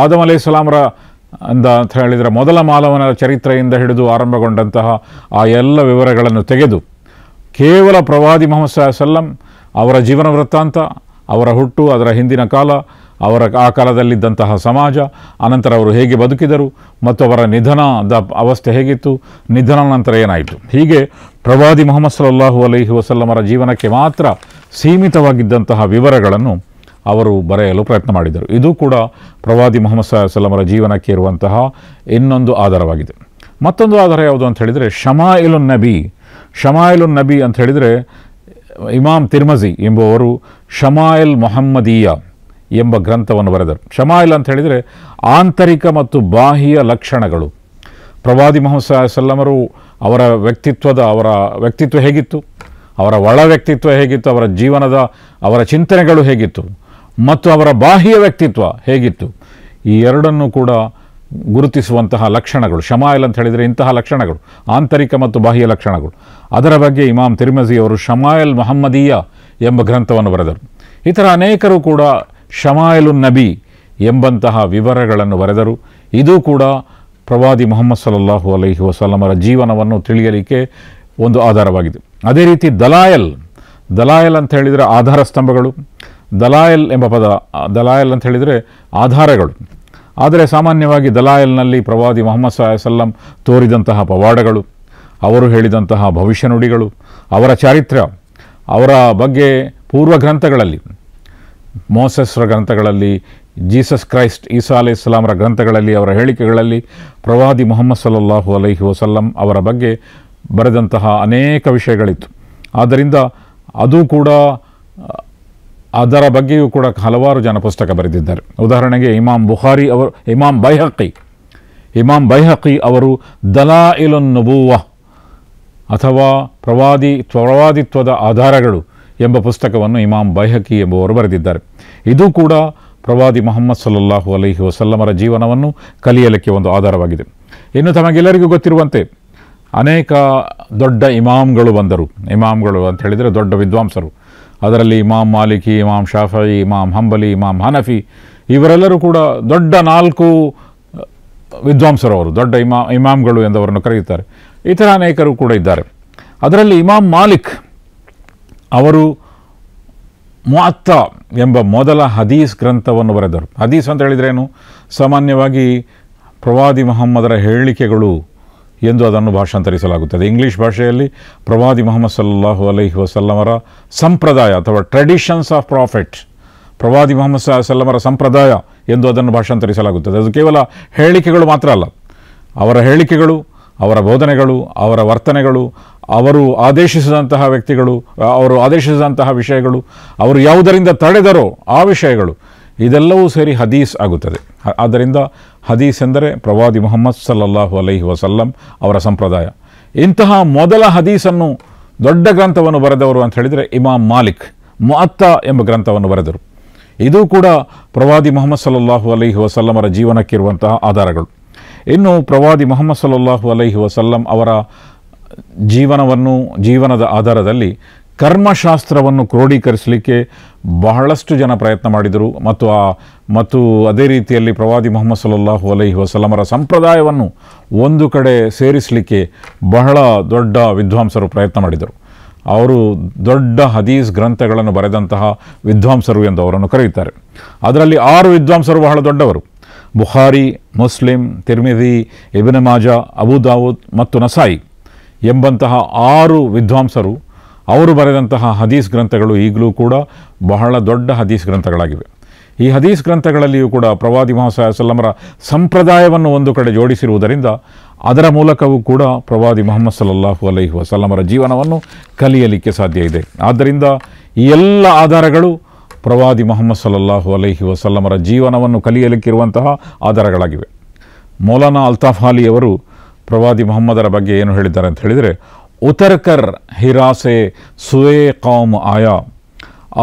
ಆದಮ್ ಅಲೈಹಿಸ್ಸಲಾಮರ ಅಂತ ಹೇಳಿದರೆ ಮೊದಲ ಮಾನವನ ಚರಿತ್ರೆಯಿಂದ ಹಿಡಿದು ಆರಂಭಗೊಂಡಂತಹ ಆ ಎಲ್ಲ ವಿವರಗಳನ್ನು ತೆಗೆದು ಕೇವಲ ಪ್ರವಾದಿ ಮುಹಮ್ಮದ್ ಸಲ್ಲಲ್ಲಾಹು ಅಲೈಹಿ ವಸಲ್ಲಂ ಅವರ ಜೀವನ ವೃತ್ತಾಂತ, ಅವರ ಹುಟ್ಟು, ಅದರ ಹಿಂದಿನ ಕಾಲ, ಆ ಕಾಲದಲ್ಲಿದ್ದಂತಹ ಸಮಾಜ, ಅನಂತರ ಅವರು ಹೇಗೆ ಬದುಕಿದರು ಮತ್ತು ಅವರ ನಿಧನದ ಅವಸ್ಥೆ ಹೇಗಿತ್ತು, ನಿಧನ ನಂತರ ಏನಾಯಿತು, ಹೀಗೆ ಪ್ರವಾದಿ ಮುಹಮ್ಮದ್ ಸಲ್ಲಲ್ಲಾಹು ಅಲೈಹಿ ವಸಲ್ಲಮರ ಜೀವನಕ್ಕೆ ಮಾತ್ರ ಸೀಮಿತವಾಗಿದ್ದಂತಹ ವಿವರಗಳನ್ನು ಅವರು ಬರೆಯಲು ಪ್ರಯತ್ನ ಮಾಡಿದರು. ಇದು ಕೂಡ ಪ್ರವಾದಿ ಮುಹಮ್ಮದ್ ಸಲ್ಲಲ್ಲಾಹು ಅಲೈಹಿ ವಸಲ್ಲಮರ ಜೀವನಕ್ಕೆ ಇರುವಂತಹ ಇನ್ನೊಂದು ಆಧಾರವಾಗಿದೆ. ಮತ್ತೊಂದು ಆಧಾರ ಯಾವುದು ಅಂತ ಹೇಳಿದರೆ ಶಮಾಯಿಲುನ್ ನಬಿ. ಶಮಾಯಿಲುನ್ ನಬಿ ಅಂತ ಹೇಳಿದರೆ ಇಮಾಮ್ ತಿರ್ಮಜಿ ಎಂಬುವರು ಶಮಾಯಿಲ್ ಮೊಹಮ್ಮದೀಯ ಎಂಬ ಗ್ರಂಥವನ್ನು ಬರೆದರು. ಶಮಾಯಿಲ್ ಅಂತ ಹೇಳಿದರೆ ಆಂತರಿಕ ಮತ್ತು ಬಾಹ್ಯ ಲಕ್ಷಣಗಳು. ಪ್ರವಾದಿ ಮುಹಮ್ಮದ್ ಸಲ್ಲಲ್ಲಾಹು ಅಲೈಹಿ ವಸಲ್ಲಮರು ಅವರ ವ್ಯಕ್ತಿತ್ವ ಹೇಗಿತ್ತು, ಅವರ ಒಳ ವ್ಯಕ್ತಿತ್ವ ಹೇಗಿತ್ತು, ಅವರ ಜೀವನದ ಅವರ ಚಿಂತನೆಗಳು ಹೇಗಿತ್ತು ಮತ್ತು ಅವರ ಬಾಹ್ಯ ವ್ಯಕ್ತಿತ್ವ ಹೇಗಿತ್ತು, ಈ ಎರಡನ್ನೂ ಕೂಡ ಗುರುತಿಸುವಂತಹ ಲಕ್ಷಣಗಳು. ಶಮಾಯಿಲ್ ಅಂತ ಹೇಳಿದರೆ ಇಂತಹ ಲಕ್ಷಣಗಳು, ಆಂತರಿಕ ಮತ್ತು ಬಾಹ್ಯ ಲಕ್ಷಣಗಳು. ಅದರ ಬಗ್ಗೆ ಇಮಾಮ್ ತಿರ್ಮಜಿ ಅವರು ಶಮಾಯಿಲ್ ಮೊಹಮ್ಮದೀಯ ಎಂಬ ಗ್ರಂಥವನ್ನು ಬರೆದರು. ಇತರ ಅನೇಕರು ಕೂಡ ಶಮಾಯಿಲುನ್ ನಬಿ ಎಂಬಂತಹ ವಿವರಗಳನ್ನು ಬರೆದರು. ಇದು ಕೂಡ ಪ್ರವಾದಿ ಮುಹಮ್ಮದ್ ಸಲ್ಲಲ್ಲಾಹು ಅಲೈಹಿ ವಸಲ್ಲಮರ ಜೀವನವನ್ನು ತಿಳಿಯಲಿಕ್ಕೆ ಒಂದು ಆಧಾರವಾಗಿದೆ. ಅದೇ ರೀತಿ ದಲಾಯಲ್ ಅಂತ ಹೇಳಿದರೆ ಆಧಾರ ಸ್ತಂಭಗಳು. ದಲಾಯಲ್ ಎಂಬ ಪದ, ದಲಾಯಲ್ ಅಂತ ಹೇಳಿದರೆ ಆಧಾರಗಳು. ಆದರೆ ಸಾಮಾನ್ಯವಾಗಿ ದಲಾಯಲ್ನಲ್ಲಿ ಪ್ರವಾದಿ ಮುಹಮ್ಮದ್ ಸಲ್ಲಲ್ಲಾಹು ಅಲೈಹಿ ವಸಲ್ಲಂ ತೋರಿದಂತಹ ಪವಾಡಗಳು, ಅವರು ಹೇಳಿದಂತಹ ಭವಿಷ್ಯ ನುಡಿಗಳು, ಅವರ ಚಾರಿತ್ರ್ಯ, ಅವರ ಬಗ್ಗೆ ಪೂರ್ವ ಗ್ರಂಥಗಳಲ್ಲಿ, ಮೋಸೆಸ್ರ ಗ್ರಂಥಗಳಲ್ಲಿ, ಜೀಸಸ್ ಕ್ರೈಸ್ಟ್ ಈಸಾ ಅಲೈಹಿಸ್ಸಲಾಮರ ಗ್ರಂಥಗಳಲ್ಲಿ, ಅವರ ಹೇಳಿಕೆಗಳಲ್ಲಿ ಪ್ರವಾದಿ ಮುಹಮ್ಮದ್ ಸಲ್ಲಲ್ಲಾಹು ಅಲೈಹಿ ವಸಲ್ಲಂ ಅವರ ಬಗ್ಗೆ ಬರೆದಂತಹ ಅನೇಕ ವಿಷಯಗಳಿತ್ತು. ಆದ್ದರಿಂದ ಅದು ಕೂಡ, ಅದರ ಬಗ್ಗೆಯೂ ಕೂಡ ಹಲವಾರು ಜನ ಪುಸ್ತಕ ಬರೆದಿದ್ದಾರೆ. ಉದಾಹರಣೆಗೆ ಇಮಾಮ್ ಬೈಹಕಿ ಅವರು ದಲಾಯಿಲುನ್ ನಬುವ್ವ ಅಥವಾ ಪ್ರವಾದಿತ್ವದ ಆಧಾರಗಳು ಎಂಬ ಪುಸ್ತಕವನ್ನು ಇಮಾಮ್ ಬೈಹಕಿ ಎಂಬುವರು ಬರೆದಿದ್ದಾರೆ. ಇದು ಕೂಡ ಪ್ರವಾದಿ ಮುಹಮ್ಮದ್ ಸಲ್ಲಲ್ಲಾಹು ಅಲೈಹಿ ವಸಲ್ಲಮರ ಜೀವನವನ್ನು ಕಲಿಯಲಿಕ್ಕೆ ಒಂದು ಆಧಾರವಾಗಿದೆ. ಇನ್ನು ತಮಗೆಲ್ಲರಿಗೂ ಗೊತ್ತಿರುವಂತೆ ಅನೇಕ ದೊಡ್ಡ ಇಮಾಮ್ಗಳು ಬಂದರು. ಇಮಾಮ್ಗಳು ಅಂತ ಹೇಳಿದರೆ ದೊಡ್ಡ ವಿದ್ವಾಂಸರು. ಅದರಲ್ಲಿ ಇಮಾಮ್ ಮಾಲಿಕಿ, ಇಮಾಮ್ ಶಾಫಿ, ಇಮಾಮ್ ಹಂಬಲಿ, ಇಮಾಮ್ ಹನಫಿ, ಇವರೆಲ್ಲರೂ ಕೂಡ ದೊಡ್ಡ 4 ವಿದ್ವಾಂಸರು. ಅವರು ದೊಡ್ಡ ಇಮಾಮ್ಗಳು ಎಂದವರನ್ನು ಕರೆಯುತ್ತಾರೆ. ಇತರ ಅನೇಕರು ಕೂಡ ಇದ್ದಾರೆ. ಅದರಲ್ಲಿ ಇಮಾಮ್ ಮಾಲಿಕ್ ಅವರು ಮುಅತ್ತಾ ಎಂಬ ಮೊದಲ ಹದೀಸ್ ಗ್ರಂಥವನ್ನು ಬರೆದರು. ಹದೀಸ್ ಅಂತ ಹೇಳಿದ್ರೇನು? ಸಾಮಾನ್ಯವಾಗಿ ಪ್ರವಾದಿ ಮುಹಮ್ಮದರ ಹೇಳಿಕೆಗಳು ಎಂದು ಅದನ್ನು ಭಾಷಾಂತರಿಸಲಾಗುತ್ತದೆ. ಇಂಗ್ಲೀಷ್ ಭಾಷೆಯಲ್ಲಿ ಪ್ರವಾದಿ ಮುಹಮ್ಮದ್ ಸಲ್ಲಲ್ಲಾಹು ಅಲೈಹಿ ವಸಲ್ಲಮರ ಸಂಪ್ರದಾಯ ಅಥವಾ ಟ್ರೆಡಿಷನ್ಸ್ ಆಫ್ ಪ್ರಾಫಿಟ್, ಪ್ರವಾದಿ ಮುಹಮ್ಮದ್ ಸಲ್ಲಮರ ಸಂಪ್ರದಾಯ ಎಂದು ಅದನ್ನು ಭಾಷಾಂತರಿಸಲಾಗುತ್ತದೆ. ಅದು ಕೇವಲ ಹೇಳಿಕೆಗಳು ಮಾತ್ರ ಅಲ್ಲ, ಅವರ ಹೇಳಿಕೆಗಳು, ಅವರ ಬೋಧನೆಗಳು, ಅವರ ವರ್ತನೆಗಳು, ಅವರು ಆದೇಶಿಸಿದಂತಹ ವ್ಯಕ್ತಿಗಳು, ಅವರು ಆದೇಶಿಸಿದಂತಹ ವಿಷಯಗಳು, ಅವರು ಯಾವುದರಿಂದ ತಡೆದರೋ ಆ ವಿಷಯಗಳು, ಇದೆಲ್ಲವೂ ಸೇರಿ ಹದೀಸ್ ಆಗುತ್ತದೆ. ಆದ್ದರಿಂದ ಹದೀಸ್ ಎಂದರೆ ಪ್ರವಾದಿ ಮುಹಮ್ಮದ್ ಸಲ್ಲಲ್ಲಾಹು ಅಲೈಹಿ ವಸಲ್ಲಂ ಅವರ ಸಂಪ್ರದಾಯ. ಇಂತಹ ಮೊದಲ ಹದೀಸನ್ನು, ದೊಡ್ಡ ಗ್ರಂಥವನ್ನು ಬರೆದವರು ಅಂತ ಹೇಳಿದರೆ ಇಮಾಮ್ ಮಾಲಿಕ್ ಮುಅತ್ತಾ ಎಂಬ ಗ್ರಂಥವನ್ನು ಬರೆದರು. ಇದು ಕೂಡ ಪ್ರವಾದಿ ಮುಹಮ್ಮದ್ ಸಲ್ಲಲ್ಲಾಹು ಅಲೈಹಿ ವಸಲ್ಲಮರ ಜೀವನಕ್ಕಿರುವಂತಹ ಆಧಾರಗಳು. ಇನ್ನು ಪ್ರವಾದಿ ಮುಹಮ್ಮದ್ ಸಲ್ಲಲ್ಲಾಹು ಅಲೈಹಿ ವಸಲ್ಲಂ ಅವರ ಜೀವನದ ಆಧಾರದಲ್ಲಿ ಕರ್ಮಶಾಸ್ತ್ರವನ್ನು ಕ್ರೋಢೀಕರಿಸಲಿಕ್ಕೆ ಬಹಳಷ್ಟು ಜನ ಪ್ರಯತ್ನ ಮಾಡಿದರು. ಮತ್ತು ಅದೇ ರೀತಿಯಲ್ಲಿ ಪ್ರವಾದಿ ಮುಹಮ್ಮದ್ ಸಲ್ಲಲ್ಲಾಹು ಅಲೈಹಿ ವಸಲ್ಲಮರ ಸಂಪ್ರದಾಯವನ್ನು ಒಂದು ಕಡೆ ಸೇರಿಸಲಿಕ್ಕೆ ಬಹಳ ದೊಡ್ಡ ವಿದ್ವಾಂಸರು ಪ್ರಯತ್ನ ಮಾಡಿದರು. ಅವರು ದೊಡ್ಡ ಹದೀಸ್ ಗ್ರಂಥಗಳನ್ನು ಬರೆದಂತಹ ವಿದ್ವಾಂಸರು ಎಂದು ಅವರನ್ನು ಕರೆಯುತ್ತಾರೆ. ಅದರಲ್ಲಿ 6 ವಿದ್ವಾಂಸರು ಬಹಳ ದೊಡ್ಡವರು. ಬುಖಾರಿ, ಮುಸ್ಲಿಂ, ತಿರ್ಮಿದಿ, ಇಬ್ನ್ ಮಾಜಾ, ಅಬೂ ದಾವೂದ್ ಮತ್ತು ನಸಾಯಿ ಎಂಬಂತಹ 6 ವಿದ್ವಾಂಸರು ಅವರು ಬರೆದಂತಹ ಹದೀಸ್ ಗ್ರಂಥಗಳು ಈಗಲೂ ಕೂಡ ಬಹಳ ದೊಡ್ಡ ಹದೀಸ್ ಗ್ರಂಥಗಳಾಗಿವೆ. ಈ ಹದೀಸ್ ಗ್ರಂಥಗಳಲ್ಲಿಯೂ ಕೂಡ ಪ್ರವಾದಿ ಮುಹಮ್ಮದ್ ಸಲ್ಲಲ್ಲಾಹು ಅಲೈಹಿ ವಸಲ್ಲಮರ ಸಂಪ್ರದಾಯವನ್ನು ಒಂದು ಕಡೆ ಜೋಡಿಸಿರುವುದರಿಂದ ಅದರ ಮೂಲಕವೂ ಕೂಡ ಪ್ರವಾದಿ ಮುಹಮ್ಮದ್ ಸಲ್ಲಲ್ಲಾಹು ಅಲೈಹಿ ವಸಲ್ಲಮರ ಜೀವನವನ್ನು ಕಲಿಯಲಿಕ್ಕೆ ಸಾಧ್ಯ ಇದೆ. ಆದ್ದರಿಂದ ಈ ಎಲ್ಲ ಆಧಾರಗಳು ಪ್ರವಾದಿ ಮುಹಮ್ಮದ್ ಸಲ್ಲಲ್ಲಾಹು ಅಲೈಹಿ ವಸಲ್ಲಮರ ಜೀವನವನ್ನು ಕಲಿಯಲಿಕ್ಕಿರುವಂತಹ ಆಧಾರಗಳಾಗಿವೆ. ಮೌಲಾನಾ ಅಲ್ತಾಫ್ ಅಲಿ ಅವರು ಪ್ರವಾದಿ ಮುಹಮ್ಮದರ ಬಗ್ಗೆ ಏನು ಹೇಳಿದ್ದಾರೆ ಅಂತ ಹೇಳಿದರೆ, ಉತರ್ಕರ್ ಹಿರಾಸೆ ಸುಯೇ ಕೌಮ್ ಆಯಾ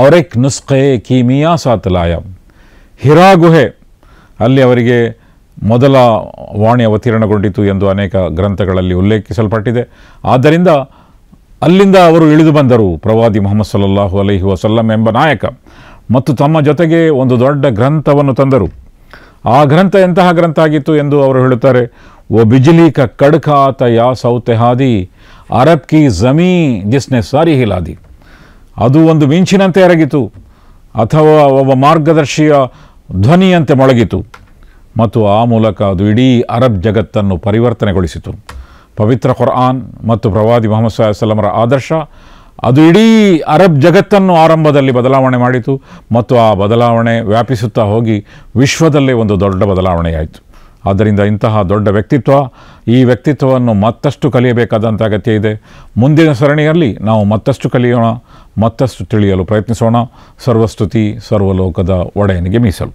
ಔರೆಕ್ ನುಸ್ಖೆ ಕೀಮಿಯಾ ಸಾತಲಾಯ. ಹಿರಾ ಗುಹೆ ಅಲ್ಲಿ ಅವರಿಗೆ ಮೊದಲ ವಾಣಿ ಅವತೀರ್ಣಗೊಂಡಿತು ಎಂದು ಅನೇಕ ಗ್ರಂಥಗಳಲ್ಲಿ ಉಲ್ಲೇಖಿಸಲ್ಪಟ್ಟಿದೆ. ಆದ್ದರಿಂದ ಅಲ್ಲಿಂದ ಅವರು ಇಳಿದು ಬಂದರು ಪ್ರವಾದಿ ಮುಹಮ್ಮದ್ ಸಲ್ಲಲ್ಲಾಹು ಅಲೈಹಿ ವಸಲ್ಲಂ ಎಂಬ ನಾಯಕ, ಮತ್ತು ತಮ್ಮ ಜೊತೆಗೆ ಒಂದು ದೊಡ್ಡ ಗ್ರಂಥವನ್ನು ತಂದರು. ಆ ಗ್ರಂಥ ಎಂತಹ ಗ್ರಂಥ ಆಗಿತ್ತು ಎಂದು ಅವರು ಹೇಳುತ್ತಾರೆ, ಓ ಬಿಜ್ಲಿ ಕ ಕಡ್ಕಾತ ಯಾ ಸೌತೆಹಾದಿ ಅರಬ್ ಕಿ ಜಮೀ ಜಿಸ್ನೆ ಸಾರಿ ಹಿಲಾದಿ. ಅದು ಒಂದು ಮಿಂಚಿನಂತೆ ಎರಗಿತು ಅಥವಾ ಒಬ್ಬ ಮಾರ್ಗದರ್ಶಿಯ ಧ್ವನಿಯಂತೆ ಮೊಳಗಿತು, ಮತ್ತು ಆ ಮೂಲಕ ಅದು ಇಡೀ ಅರಬ್ ಜಗತ್ತನ್ನು ಪರಿವರ್ತನೆಗೊಳಿಸಿತು. ಪವಿತ್ರ ಕುರ್ಆನ್ ಮತ್ತು ಪ್ರವಾದಿ ಮುಹಮ್ಮದ್ ಸಲ್ಲಲ್ಲಾಹು ಅಲೈಹಿ ವಸಲ್ಲಮರ ಆದರ್ಶ ಅದು ಇಡೀ ಅರಬ್ ಜಗತ್ತನ್ನು ಆರಂಭದಲ್ಲಿ ಬದಲಾವಣೆ ಮಾಡಿತು, ಮತ್ತು ಆ ಬದಲಾವಣೆ ವ್ಯಾಪಿಸುತ್ತಾ ಹೋಗಿ ವಿಶ್ವದಲ್ಲೇ ಒಂದು ದೊಡ್ಡ ಬದಲಾವಣೆಯಾಯಿತು. ಆದ್ದರಿಂದ ಇಂತಹ ದೊಡ್ಡ ವ್ಯಕ್ತಿತ್ವ, ಈ ವ್ಯಕ್ತಿತ್ವವನ್ನು ಮತ್ತಷ್ಟು ಕಲಿಯಬೇಕಾದಂಥ ಅಗತ್ಯ ಇದೆ. ಮುಂದಿನ ಸರಣಿಯಲ್ಲಿ ನಾವು ಮತ್ತಷ್ಟು ಕಲಿಯೋಣ, ಮತ್ತಷ್ಟು ತಿಳಿಯಲು ಪ್ರಯತ್ನಿಸೋಣ. ಸರ್ವಸ್ತುತಿ ಸರ್ವಲೋಕದ ಒಡೆಯನಿಗೆ ಮೀಸಲು.